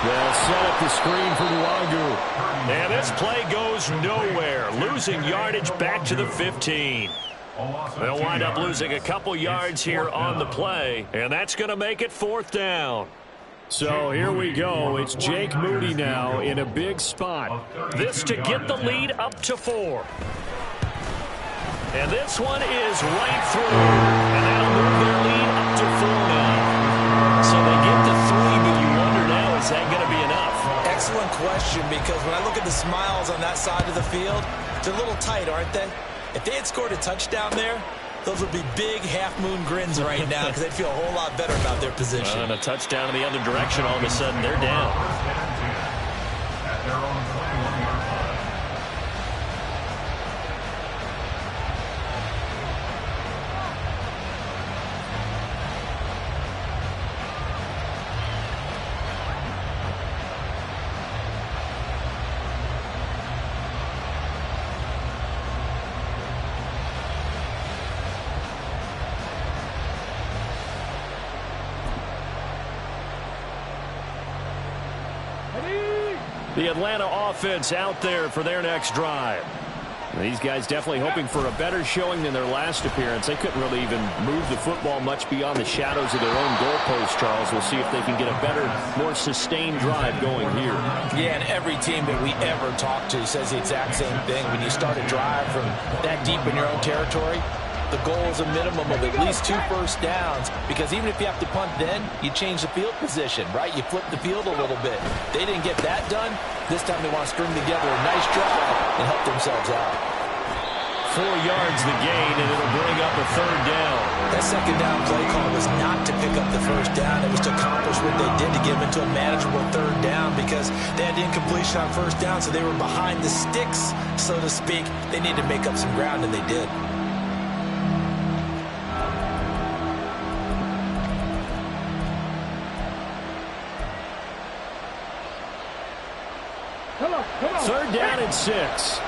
They'll set up the screen for Nwangu. And this play goes nowhere. Losing yardage back to the 15. They'll wind up losing a couple yards here on the play. And that's going to make it 4th down. So here we go. It's Jake Moody now in a big spot. This to get the lead up to 4. And this one is right through. And that'll move their lead up to 4 now. So they get to 3, but you wonder now, is that going to be enough? Excellent question, because when I look at the smiles on that side of the field, they're a little tight, aren't they? If they had scored a touchdown there, those would be big half-moon grins right now because they'd feel a whole lot better about their position. And a touchdown in the other direction, all of a sudden they're down. At their own 21-yard line. The Atlanta offense out there for their next drive. These guys definitely hoping for a better showing than their last appearance. They couldn't really even move the football much beyond the shadows of their own goalpost, Charles. We'll see if they can get a better, more sustained drive going here. Yeah, and every team that we ever talk to says the exact same thing. When you start a drive from that deep in your own territory, the goal is a minimum of at least 2 first downs, because even if you have to punt then, you change the field position, right? You flip the field a little bit. They didn't get that done. This time they want to string together a nice drive and help themselves out. 4 yards the gain, and it'll bring up a 3rd down. That 2nd down play call was not to pick up the 1st down. It was to accomplish what they did to get them into a manageable 3rd down, because they had incompletion on 1st down, so they were behind the sticks, so to speak. They needed to make up some ground, and they did. Come on. 3rd down and 6.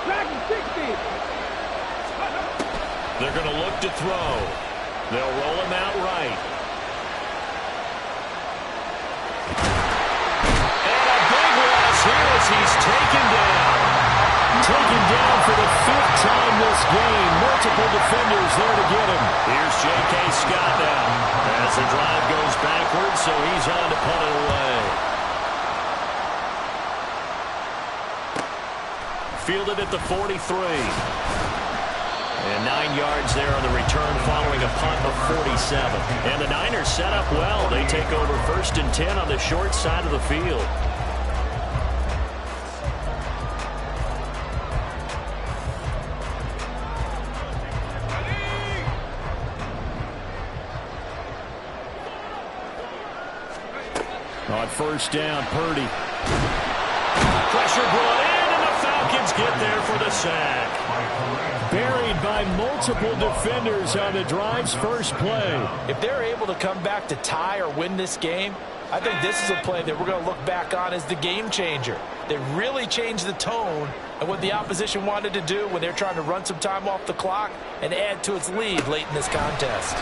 Dragon 60. They're going to look to throw. They'll roll him out right. And a big loss here as he's taken down. Taken down for the 5th time this game. Multiple defenders there to get him. Here's J.K. Scott now as the drive goes backwards, so he's on to punt it away. Fielded at the 43. And 9 yards there on the return following a punt of 47. And the Niners set up well. They take over 1st and 10 on the short side of the field. On first down, Purdy. Pressure brought in, and the Falcons get there for the sack. Buried by multiple defenders on the drive's first play. If they're able to come back to tie or win this game, I think this is a play that we're going to look back on as the game changer. They really changed the tone of what the opposition wanted to do when they're trying to run some time off the clock and add to its lead late in this contest.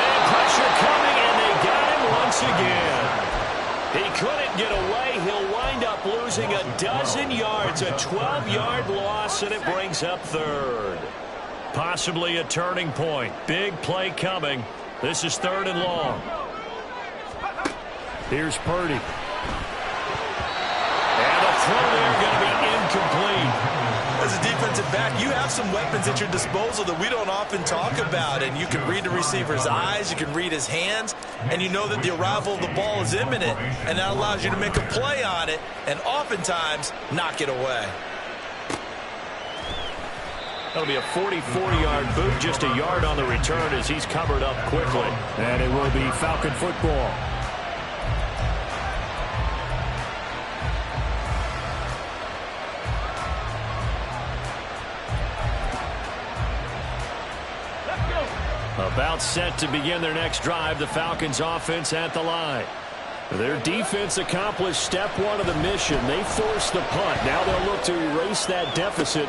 And pressure coming, and they got him once again. He couldn't get away. He'll wind up losing a dozen yards, a 12-yard loss, and it brings up third. Possibly a turning point. Big play coming. This is 3rd and long. Here's Purdy. And the throw there going to be incomplete. As a defensive back, you have some weapons at your disposal that we don't often talk about. And you can read the receiver's eyes, you can read his hands, and you know that the arrival of the ball is imminent. And that allows you to make a play on it and oftentimes knock it away. That'll be a 44-yard boot, just a yard on the return as he's covered up quickly. And it will be Falcon football. About set to begin their next drive, the Falcons offense at the line. Their defense accomplished step one of the mission. They forced the punt. Now they'll look to erase that deficit.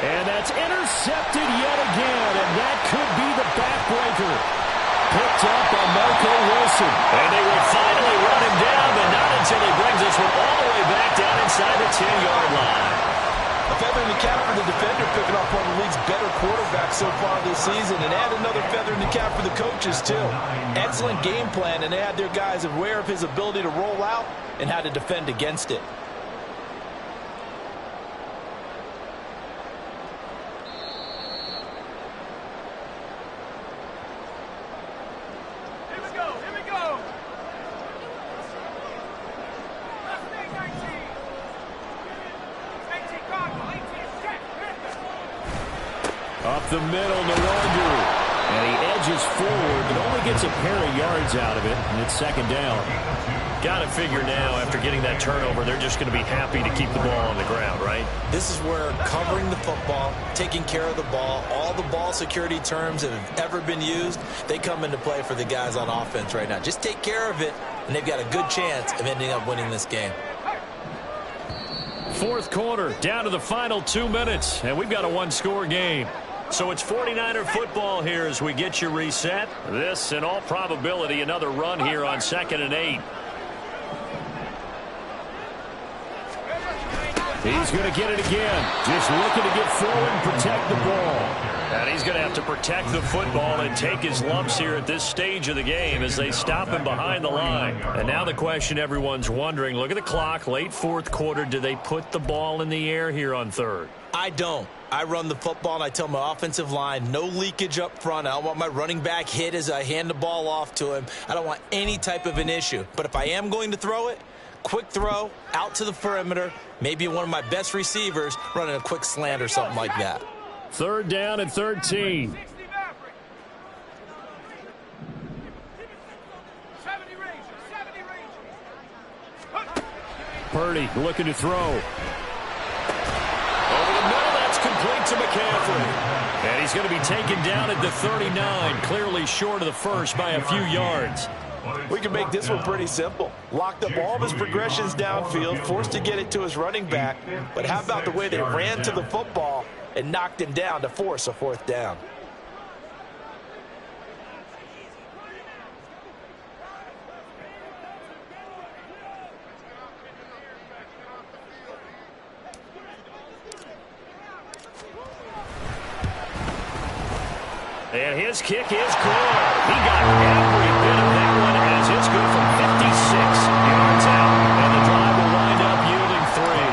And that's intercepted yet again, and that could be the backbreaker. Picked up by Marco Wilson. And they will finally run him down, but not until he brings this one all the way back down inside the 10-yard line. A feather in the cap for the defender, picking off one of the league's better quarterbacks so far this season, and add another feather in the cap for the coaches, too. Excellent game plan, and they had their guys aware of his ability to roll out and how to defend against it. Up the middle, Nwangu. And he edges forward, but only gets a pair of yards out of it, and it's 2nd down. Got to figure now, after getting that turnover, they're just going to be happy to keep the ball on the ground, right? This is where covering the football, taking care of the ball, all the ball security terms that have ever been used, they come into play for the guys on offense right now. Just take care of it, and they've got a good chance of ending up winning this game. 4th quarter, down to the final 2 minutes, and we've got a one-score game. So it's 49er football here as we get you reset. This, in all probability, another run here on 2nd and 8. He's going to get it again. Just looking to get forward and protect the ball. And he's going to have to protect the football and take his lumps here at this stage of the game as they stop him behind the line. And now the question everyone's wondering, look at the clock, late 4th quarter, do they put the ball in the air here on 3rd? I don't. I run the football, and I tell my offensive line, no leakage up front. I don't want my running back hit as I hand the ball off to him. I don't want any type of an issue. But if I am going to throw it, quick throw, out to the perimeter, maybe one of my best receivers running a quick slant or something like that. 3rd down and 13. Purdy looking to throw. Over the middle, that's complete to McCaffrey. And he's going to be taken down at the 39, clearly short of the first by a few yards. We can make this one pretty simple. Locked up all of his progressions downfield, forced to get it to his running back. But how about the way they ran to the football and knocked him down to force a 4th down? And his kick is good. He got every bit of that one as it's good from 56 yards out. And the drive will wind up yielding 3.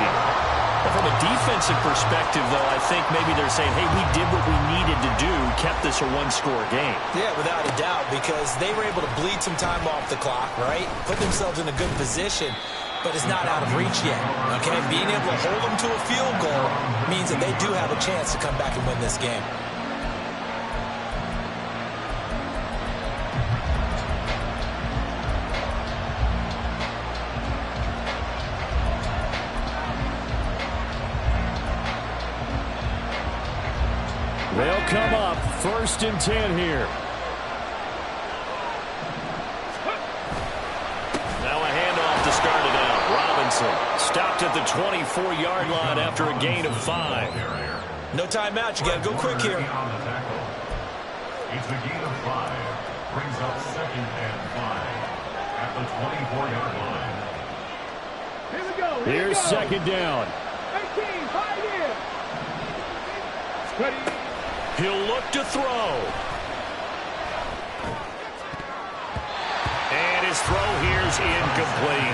But from a defensive perspective, though, I think maybe they're saying, hey, we did what we needed to do, kept this a one-score game. Yeah, without a doubt, because they were able to bleed some time off the clock, right? Put themselves in a good position, but it's not out of reach yet, okay? Being able to hold them to a field goal means that they do have a chance to come back and win this game. They'll come up 1st and 10 here. Now a handoff to start it out. Robinson stopped at the 24-yard line after a gain of 5. No timeout. You got to go quick here. It's a gain of 5. Brings up 2nd and 5 at the 24-yard line. Here we go. Here's 2nd down. 18, 5 in. Ready. He'll look to throw. And his throw here's incomplete.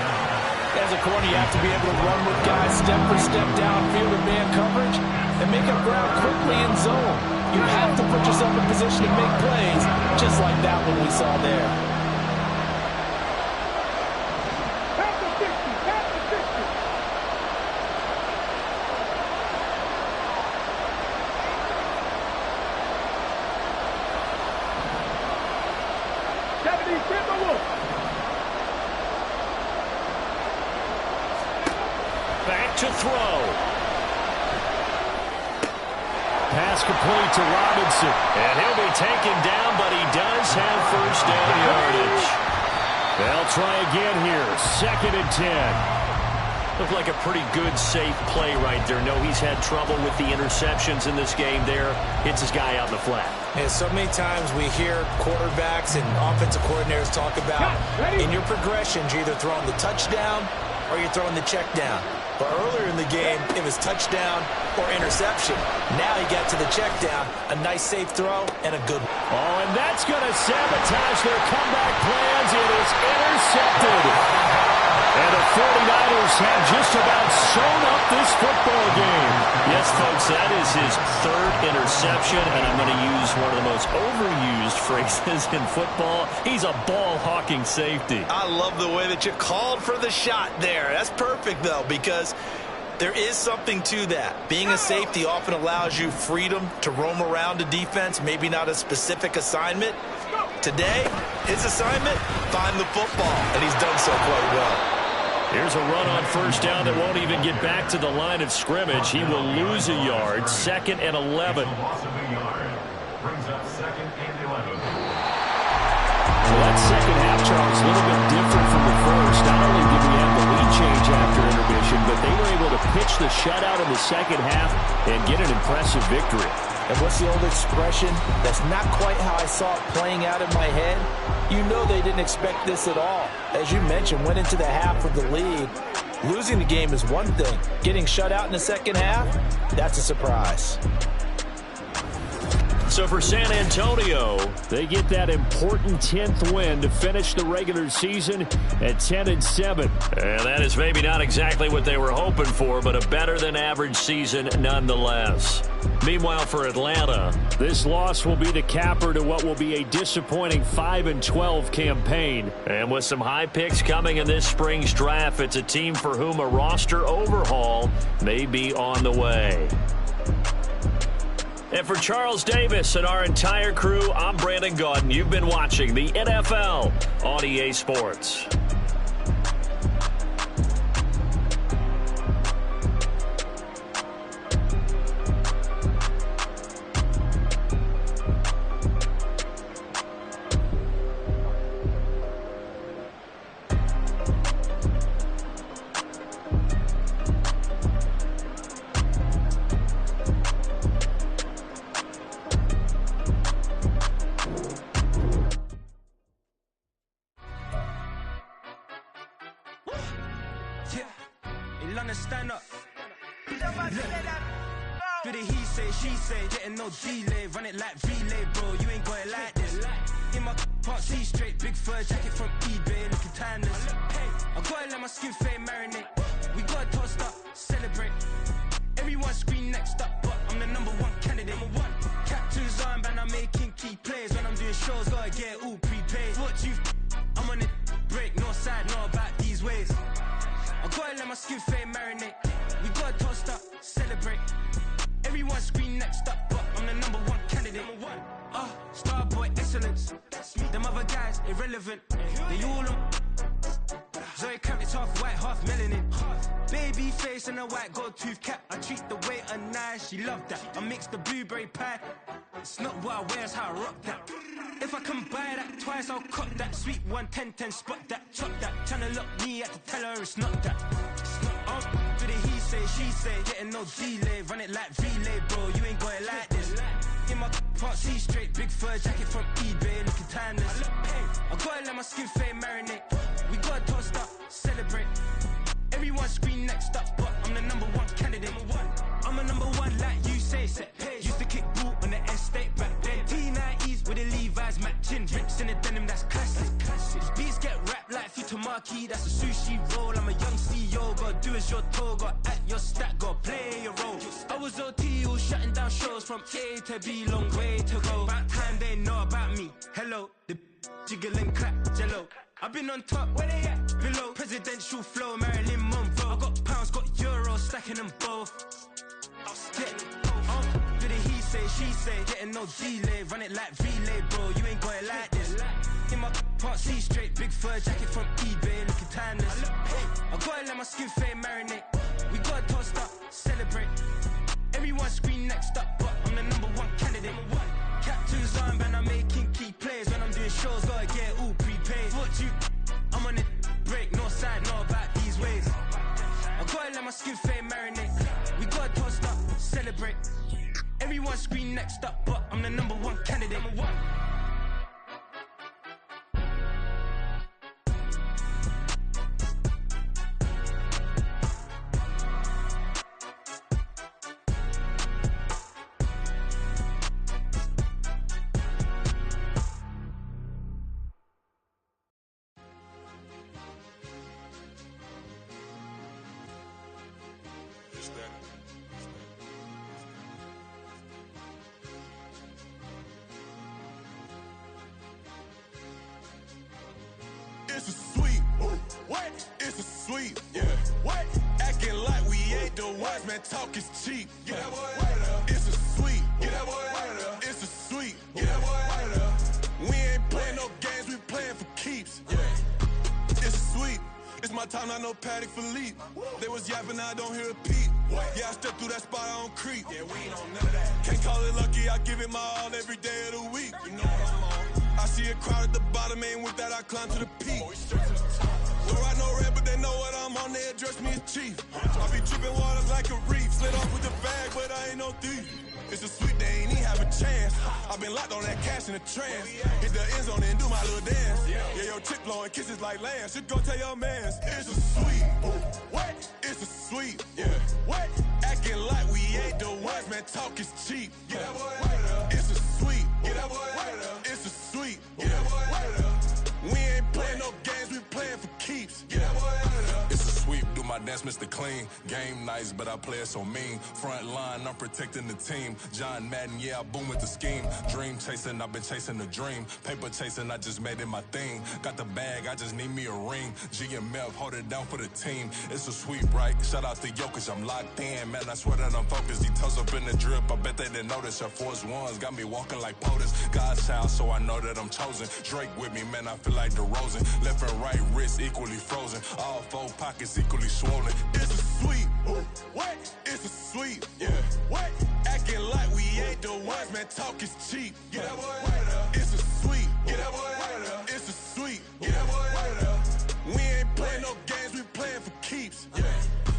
As a corner, you have to be able to run with guys step for step downfield in man coverage and make up ground quickly in zone. You have to put yourself in position to make plays, just like that one we saw there. Pass the 60, pass the 60. Back to throw. Pass complete to Robinson. And he'll be taken down, but he does have 1st down yardage. They'll try again here. 2nd and 10. Looked like a pretty good, safe play right there. No, he's had trouble with the interceptions in this game there. Hits his guy out in the flat. And so many times we hear quarterbacks and offensive coordinators talk about in your progressions, you're either throwing the touchdown or you're throwing the check down. But earlier in the game, it was touchdown or interception. Now he got to the check down, a nice safe throw, and a good one. Oh, and that's going to sabotage their comeback plans. It is intercepted. And the 49ers have just about sewn up this football game. Yes, folks, that is his 3rd interception, and I'm going to use one of the most overused phrases in football. He's a ball-hawking safety. I love the way that you called for the shot there. That's perfect, though, because there is something to that. Being a safety often allows you freedom to roam around a defense, maybe not a specific assignment. Today, his assignment, find the football, and he's done so quite well. Here's a run on 1st down that won't even get back to the line of scrimmage. He will lose a yard. 2nd and 11. Loss of a yard. Brings up 2nd and 11. So that second half, Charles, a little bit different from the first. Not only did we have the lead change after intermission, but they were able to pitch the shutout in the second half and get an impressive victory. And what's the old expression? That's not quite how I saw it playing out in my head. You know they didn't expect this at all. As you mentioned, went into the half with the lead. Losing the game is one thing. Getting shut out in the second half, that's a surprise. So for San Antonio, they get that important 10th win to finish the regular season at 10-7. And that is maybe not exactly what they were hoping for, but a better than average season nonetheless. Meanwhile, for Atlanta, this loss will be the capper to what will be a disappointing 5-12 campaign. And with some high picks coming in this spring's draft, it's a team for whom a roster overhaul may be on the way. And for Charles Davis and our entire crew, I'm Brandon Gaudin. You've been watching the NFL on EA Sports. Stand up. Do the he say, she say, getting no delay, run it like relay, bro. You ain't got it like this. In my can't see straight, big fur jacket from eBay, looking timeless. I gotta let my skin fade marinate. We gotta toast up, celebrate. Everyone scream next up, but I'm the #1 candidate. Captain's armband, I'm making key plays. When I'm doing shows, gotta get all prepaid. What you? I'm on it, break, no side, know about these ways. I gotta let my skin fade marinate. We gotta toast up, celebrate. Everyone scream next up, but I'm the #1 candidate. Starboy excellence. Them other guys irrelevant. They all on. Zoe Camp, it's half white, half melanin. Baby face and a white gold tooth cap. I treat the waiter nice, she loved that. I mix the blueberry pie. It's not what I wear, it's how I rock that. If I can buy that twice, I'll cop that. Sweet 110, spot that, chop that. Tryna lock me, I had to tell her it's not that. For the he say, she say, getting no delay. Run it like relay, bro, you ain't got it like this. In my part C straight, big fur jacket from eBay, looking timeless. I gotta let my skin fade marinate. We gotta toast up, celebrate. Everyone scream next up, but I'm the #1 candidate. I'm a #1 like you say, set page. Used to kick boot on the estate back then. T90s with the Levi's matching. Rips in the denim, that's classic. These beats get wrapped like Futamaki, that's a sushi roll. I'm a young CEO, gotta do as you're told. Gotta act your stat, gotta play your role. I was OT, all shutting down shows from A to B, long way to go. About time they know about me. Hello, the jiggle and clap, jello. I've been on top, where they at? Below, presidential flow, Marilyn Monroe. I got pounds, got euros, stacking them both. Do the he say, she say, getting no delay. Run it like relay, bro, you ain't got it like this. In my part C straight, big fur jacket from eBay, looking timeless. I gotta let my skin fade marinate. We gotta toast up, celebrate. Everyone scream next up, but I'm the #1 candidate. Captain's armband, I'm making key plays. When I'm doing shows, gotta get it all prepaid. What you, I'm on it, break, no side, know about these ways. I gotta let my skin fade marinate. We gotta toast up, celebrate. Everyone scream next up, but I'm the #1 candidate. It's a sweep. What? It's a sweep. Yeah. What? Acting like we ain't the ones, man. Talk is cheap. Get that boy out of there. It's a sweep. Get that boy out of there. It's a sweep. Get that boy out of there. We ain't playing no games, we playing for keeps. Yeah. It's a sweep. It's my time, not no Paddock Philippe. They was yapping, I don't hear a peep. Yeah, I step through that spot, I don't creep. Yeah, we ain't on none of that. Can't call it lucky, I give it my all every day of the week. You know what I'm on. I see a crowd at the bottom, and with that I climb to the peak. Don't ride no red, but they know what I'm on, they address me as chief. I be dripping water like a reef, slid off with the bag, but I ain't no thief. It's a sweet, they ain't even have a chance. I been locked on that cash in a trance. Hit the end zone and do my little dance. Yeah, your chick blowing kisses like lambs. Should go tell your mans. It's a sweet. What? It's a sweet. Yeah. What? Acting like we ain't the ones, man. Talk is cheap. Get that boy out of there. It's a sweet. Get that boy out of there. It's a sweet. Get that boy out of there. We ain't playing no games, we playing for keeps. Get that boy out of there. It's a sweep, do my dance, Mr. Clean. Game nice, but I play it so mean. Front line, I'm protecting the team. John Madden, yeah, I boom with the scheme. Dream chasing, I've been chasing the dream. Paper chasing, I just made it my thing. Got the bag, I just need me a ring. G and Mel, hold it down for the team. It's a sweep, right? Shout out to Jokic, I'm locked in. Man, I swear that I'm focused. He toes up in the drip, I bet they didn't notice. Your force ones got me walking like POTUS. God's child, so I know that I'm chosen. Drake with me, man, I feel like DeRozan. Left and right wrist equally frozen. All four pockets equally swollen. It's a sweep. What? It's a sweep. Yeah. What? Acting like we ain't the ones, man. Talk is cheap. Get that boy out of there. It's a sweep. Get that boy out of there. It's a sweep. Get that boy out of there. We ain't playing no games, we playing for keeps. Yeah.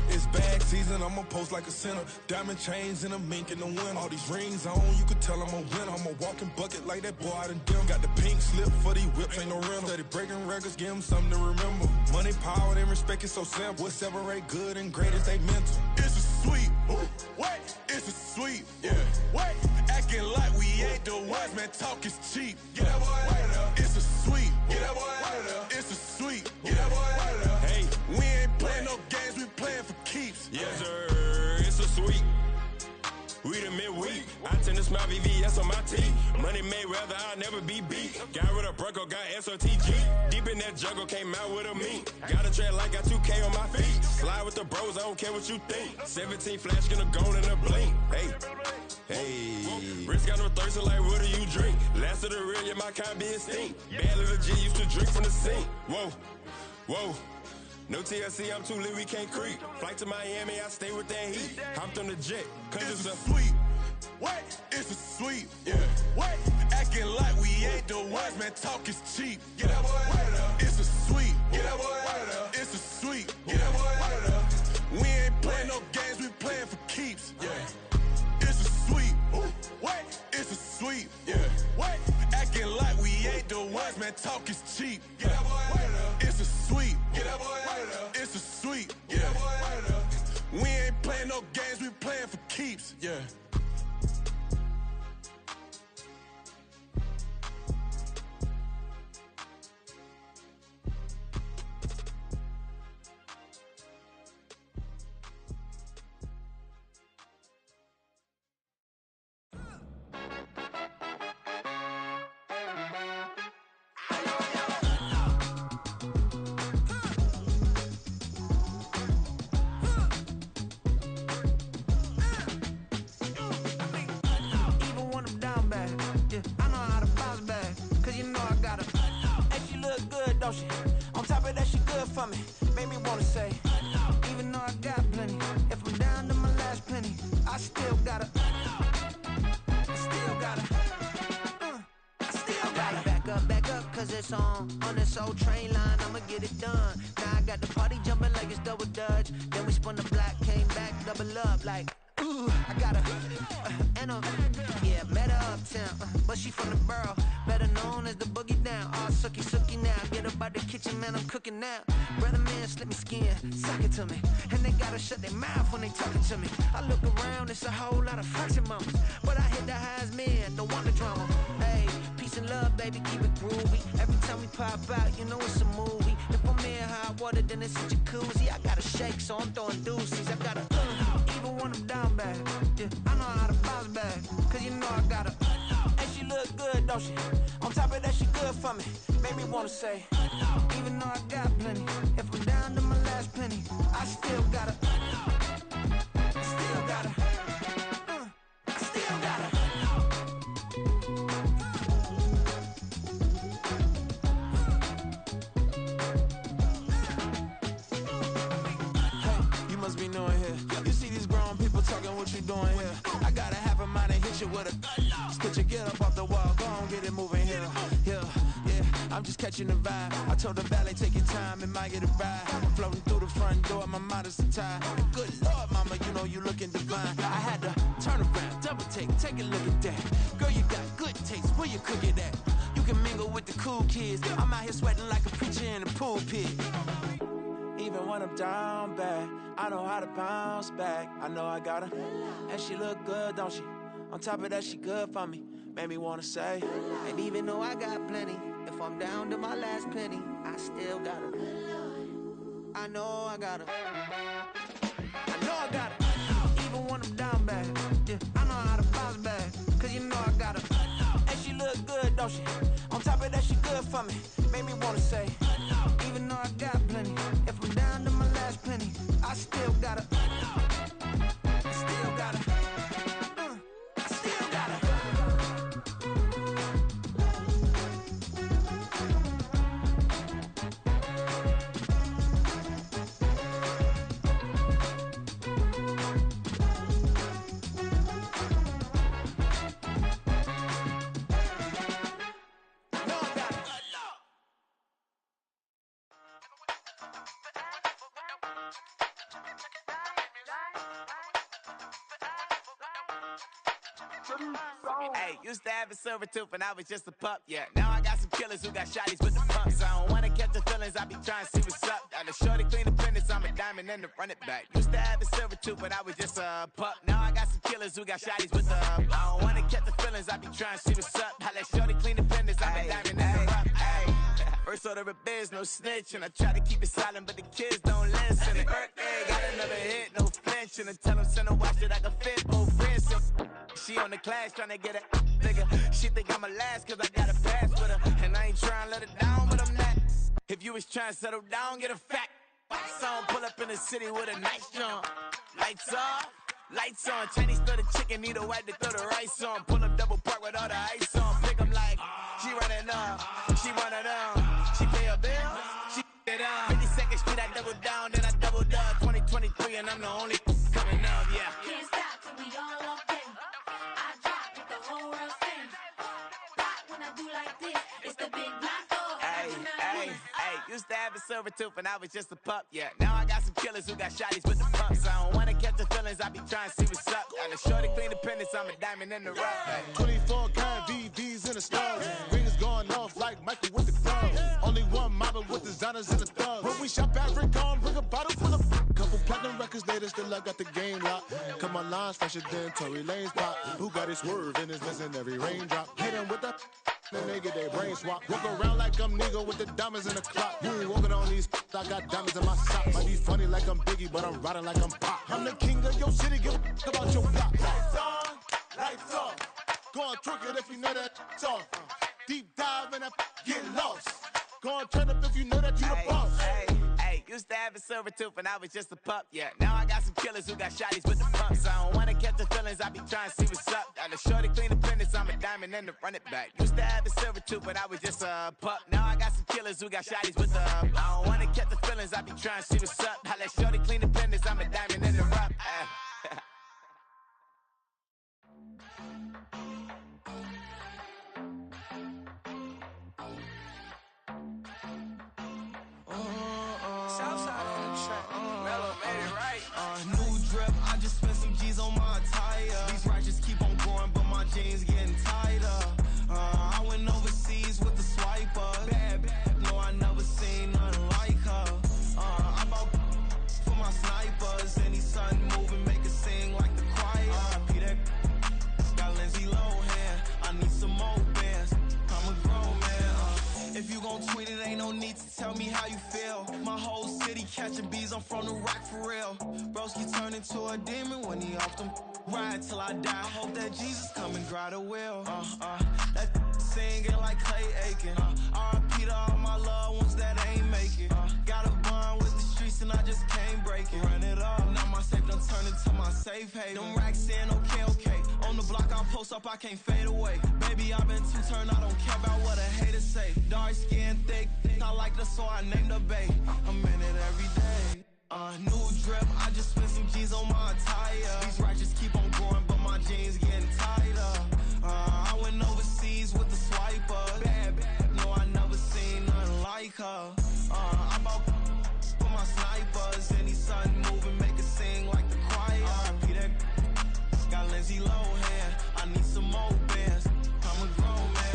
It's bag season, I'ma post like a sinner. Diamond chains and a mink in the wind. All these rings on, you could tell I'm a winner. I'm a walking bucket like that boy out in dim. Got the pink slip for these whips, ain't no rental. Steady breaking records, give them something to remember. Money, power, and respect is so simple. What separate good and great is they mental. It's a sweep. What? It's a sweep. Yeah. What? Acting like we ain't the ones, man. Talk is cheap. Get that boy out of there. It's a sweep. Get that boy out of there. It's a sweep. Get that boy out of there. Hey, we ain't playing no games, we playing for keeps. Yes, sir. It's a sweep. We the midweek. I tend to smile VVS on my teeth. Money made rather I'll never be beat. Got rid of Bronco, got SOTG. Deep in that jungle, came out with a meat. Got a tread like got 2K on my feet. Slide with the bros, I don't care what you think. 17 flash, gonna go in a blink. Hey, hey. Wrist got no thirst, like what do you drink? Last of the real, yeah, my kind be extinct. Bad little G used to drink from the sink. Whoa, whoa. No TLC, I'm too lit, we can't creep. Flight to Miami, I stay with that heat. Hopped on the jet, cause It's it's a a sweep. What? It's a sweep. Yeah. What? Acting like we ain't the ones, man. Talk is cheap. Get that boy out of there. It's a sweep. Get that boy out of there. It's a sweep. Get that boy out of there. We ain't playing no games, we playing for keeps. Yeah. It's a sweep. What? It's a sweep. Yeah. What? Acting like we ain't the ones, man. Talk is cheap. Get that boy out of there. It's a sweep. Get that boy out of there. It's a sweep. Get that boy out of there. We ain't playing no games, we playing for keeps. Yeah. On this old train line, I'ma get it done. Now I got the party jumping like it's double dutch. Then we spun the block, came back, double up like, ooh, I got yeah, met her uptown, but she from the borough, better known as the boogie down. All sookie now, get up out the kitchen, man, I'm cooking now. Brother man, slip me skin, suck it to me, and they gotta shut their mouth when they talking to me. I look around, it's a whole lot of fraction mamas, but I hit the highs, man, don't want the drama. Hey, peace and love, baby, keep it groovy. Every time we pop out, you know it's a movie. If I'm in hot water, then it's a jacuzzi. I gotta shake, so I'm throwing deuces. I gotta even when I'm down bad. Yeah, I know how to bounce back, cause you know I gotta and she look good, don't she? On top of that, she good for me. Made me wanna say, even though I got plenty, if I'm down to my last penny, I still gotta what you doing here? I gotta have a mind and hit you with a stitch you, get up off the wall, go on, get it moving here. Yeah, I'm just catching the vibe. I told the valet, take your time, it might get a ride. Floating through the front door, my mind is tied. Good Lord, mama, you know you looking divine. I had to turn around, double take a look at that. Girl, you got good taste, where you cook it at? You can mingle with the cool kids. I'm out here sweating like a preacher in a pool pit. Even when I'm down bad, I know how to bounce back. I know I got her, and she look good, don't she? On top of that, she good for me. Made me wanna say, and even though I got plenty, if I'm down to my last penny, I still got her. I know I got her. I know I got her. Even when I'm down bad, yeah, I know how to bounce back. Cause you know I got her, and she look good, don't she? On top of that, she good for me. Made me wanna say, even though I got plenty, if I'm down to my last penny, I still gotta, I still gotta, I still gotta. Hey, used to have a silver tooth and I was just a pup, yeah. Now I got some killers who got shotties with the pumps. I don't wanna catch the feelings, I be trying to see what's up. Got a shorty clean the business, I'm a diamond and to run it back. Used to have a silver tooth but I was just a pup. Now I got some killers who got shotties with the I don't wanna catch the feelings, I be trying to see what's up. I let shorty clean the business, I'm a diamond and to run it. First order of biz, no snitching. I try to keep it silent, but the kids don't listen. Birthday, got another hit, no flinching. And tell them send a watch that I can fit both friends. She on the class trying to get a nigga. She think I'm a last cause I got a pass with her. And I ain't trying to let her down, but I'm not. If you was trying to settle down, get a fact. Song pull up in the city with a nice jump. Lights off, lights on. Chinese throw the chicken, need a wipe to throw the rice on. Pull up double park with all the ice on. Pick 'em like, she running up, she one of them. She pay her bill, she it up. 52nd Street, I double down, then I doubled up. 2023, and I'm the only coming up, yeah. Can't stop till we all up in. I used to have a silver tooth and I was just a pup, yeah. Now I got some killers who got shotties with the pumps. I don't wanna catch the feelings, I be trying to see what's up. Got a shorty clean the pendants, I'm a diamond in the rough. Hey. 24 karat VVs in the stars. Rings going off like Michael with the clubs. Only one mobbing with designers in the thugs. When we shop at Rincon, bring a bottle full of couple platinum records later, still I got the game locked. Come my lines fresher than Tory Lane's pop. Who got his swerve and is missing every raindrop. Hit him with the then they get their brain swap. Walk around like I'm nigga with the diamonds in the clock. You ain't walking on these, I got diamonds in my socks. I be funny like I'm Biggie, but I'm riding like I'm Pop. I'm the king of your city, give a about your block. Lights on, lights off. Go on, twerk it if you know that it's off. Deep dive and get lost. Go on, turn up if you know that you the boss. Hey, used to have a silver tooth and I was just a pup, yeah. Now I got some killers who got shotties with the pumps. I don't wanna catch the feelings, I be trying to see what's up. Got a shorty clean the pendants, I'm a diamond and to run it back. Used to have a silver tooth but I was just a pup. Now I got some killers who got shotties with the I don't wanna catch the feelings, I be trying to see what's up. I let shorty clean the pendants, I'm a diamond in the rough. Southside on the track. Mellow made it right. New drip, I just spent some G's on my attire. These righteous keep on going, but my jeans getting tighter. I went overseas with the swiper. Bad, no, I never seen nothing like her. I bought for my snipers. Any sun moving, make it sing like the choir. Peter got Lindsay Lohan. I need some more bands. I'm a grown man. If you gon' tweet it, ain't no need to tell me how you feel. My whole city catching bees, I'm from the rock for real. Broski turned into a demon when he off them. Ride till I die, hope that Jesus come and grab the wheel. That singing like Clay Aiken. R.I.P. to all my loved ones that ain't make it. Got a bond with the streets and I just can't break it. Run it up, now my safe done turned into my safe haven. Them racks in, okay. On the block I post up, I can't fade away. Baby, I've been too turned, I don't care about what a hater say. Dark skin, thick, I like the so I named the babe. I'm in it every day. New drip, I just spent some G's on my attire. These righteous keep on going, but my jeans getting tighter. I went overseas with the swiper. Bad, no, I never seen nothing like her. I bought for my snipers. Any sun moving, make it sing like the choir. Peter got Lindsay Lohan. I need some more bands. I'm a grown man.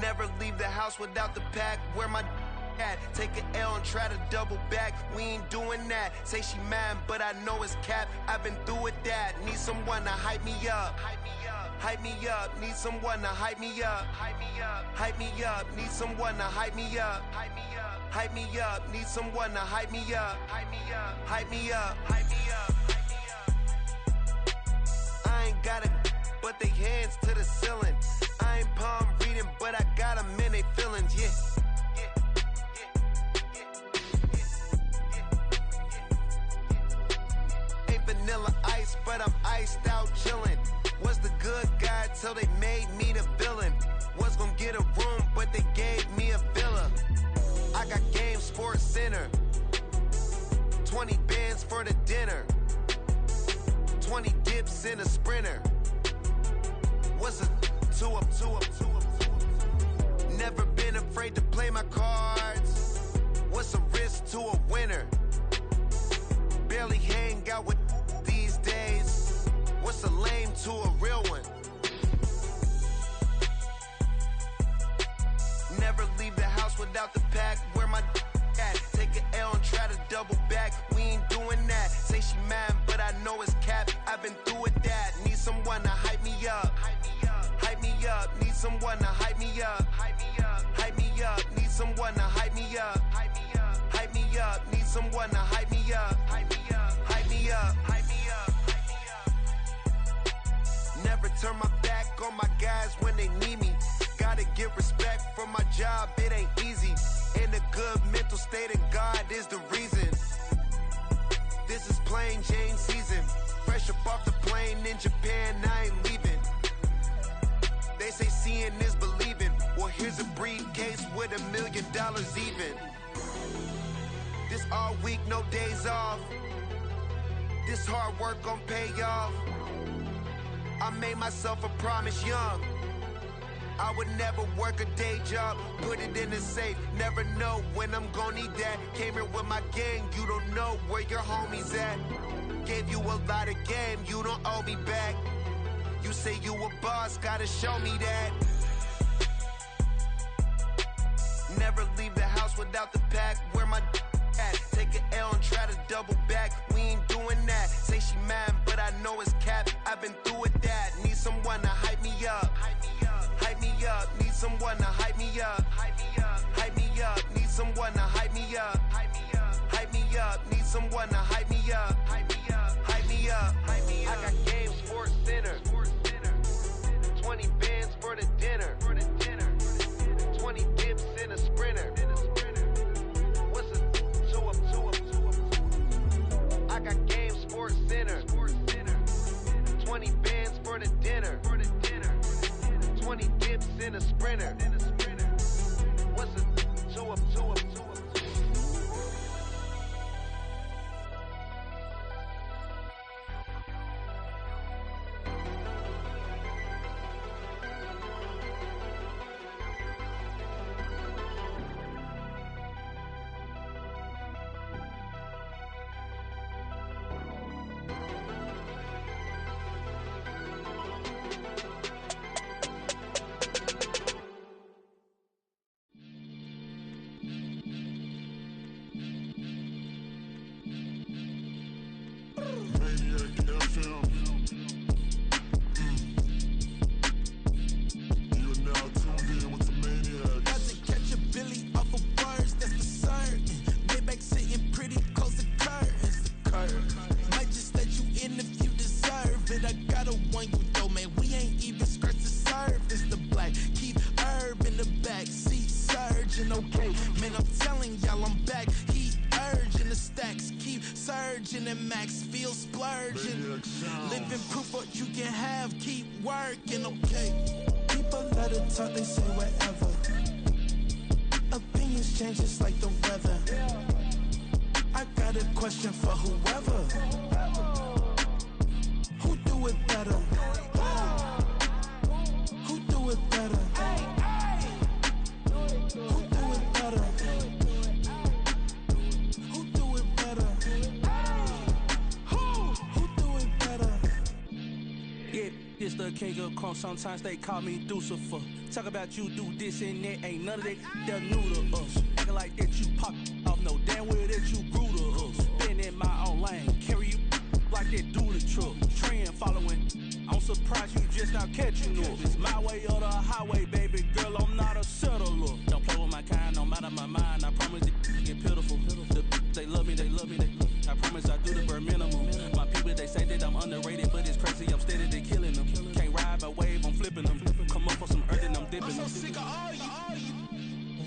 Never leave the house without the pack. Where my at? Take an L and try to double back. We ain't doing that. Say she mad, but I know it's cap. I've been through with that. Need someone to hype me up. Hype me up. Need someone to hype me up. Hype me up. Hype me up. Need someone to hype me up. Hype me up. Hype me up. Need someone to hype me up. Hype me up. Hype me up. Hype me up. I ain't got it, but they hands to the ceiling. I ain't palm reading, but I got them in they feelings, yeah. Ain't vanilla ice, but I'm iced out chillin'. Was the good guy till they made me the villain. Was gonna get a room, but they gave me a villa. I got Game Sports Center. 20 bands for the dinner. 20 dips in a sprinter. What's a two up? Never been afraid to play my cards. What's a risk to a winner? Barely hang out with these days. What's a lame to a real one? Never leave the house without the pack. Where my at? Take an L and try to double back. We ain't doing that. Say she mad, but I know it's cap. I've been through with that. Need someone to hype me up. Hype me up. Need someone to hype me up. Hype me up. Hype me up. Need someone to hype me up. Hype me up. Hype me up. Need someone to hype me up. Hype me up. Hype me up. Hype me up. Never turn my back on my guys when they need me. Gotta give respect for my job, it ain't easy. In a good mental state and God is the reason. This is plain Jane season. Fresh up off the plane in Japan, I ain't leaving. They say seeing is believing. Well, here's a briefcase with $1 million even. This all week, no days off. This hard work gon' pay off. I made myself a promise young. I would never work a day job, put it in the safe. Never know when I'm gon' need that. Came here with my gang, you don't know where your homies at. Gave you a lot of game, you don't owe me back. You say you a boss, gotta show me that. Never leave the house without the pack. Where my at? Take an L and try to double back. We ain't doing that. Say she mad, but I know it's cap. I've been through with that. Need someone to hype me up. Hype me up. Need someone to hype me up. Hype me up. Hype me up. Need someone to hype me up. Hype me up. Hype me up. Need someone to hype me up. Hype me up. Hype me up. Hype me up. I got Game Sports Center. 20 bands for the dinner. 20 dips in a sprinter. What's a two up? I got Game Sports Center. 20 bands for the dinner. 20 dips in a sprinter. What's a two up? the king of crunk, sometimes they call me Lucifer. Talk about you do this and that, ain't none of that, they're new to us. Acting like that you pop off, no damn well that you grew to us. Been in my own lane, carry you like that do the truck. Trend following, I'm surprised you just not catching up. It's my way or the highway, baby girl, I'm not a settler. Don't play with my kind, no matter my mind, I promise it get pitiful. They love me, they love me, they love me. I promise I do the bare minimum. My people, they say that I'm underrated, but it's crazy, I'm steady, they killing them. Can't ride my wave, I'm flipping them. Come up for some earth and I'm dipping them. I'm so sick of all you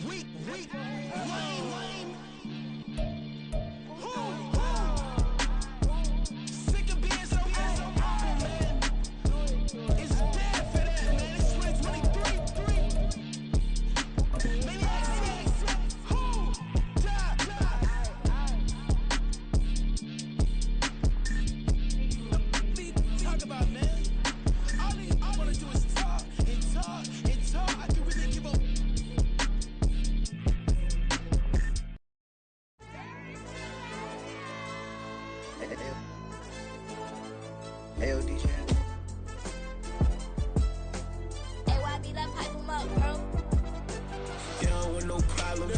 weak, lame. Sick of being so popular, man. It's bad for that, man. It's 2023. Maybe I see who die. Talk about, man. All I wanna do is talk and talk and talk. I can really give up. Hey, DJ. Hey, YB, that pipe him up, bro. They don't want no problems.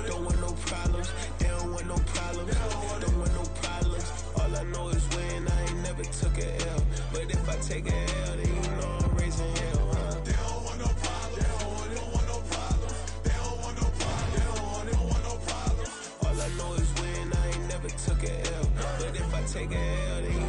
Don't want no problems. They don't want no problems. Don't want no problems. All I know is when I ain't never took a L. But if I take a L, then you know I'm raising hell, huh? They don't want no problems. They don't want no problems. They don't want no problems. They don't want no problems. All I know is when I ain't never took a L. But if I take a L, then you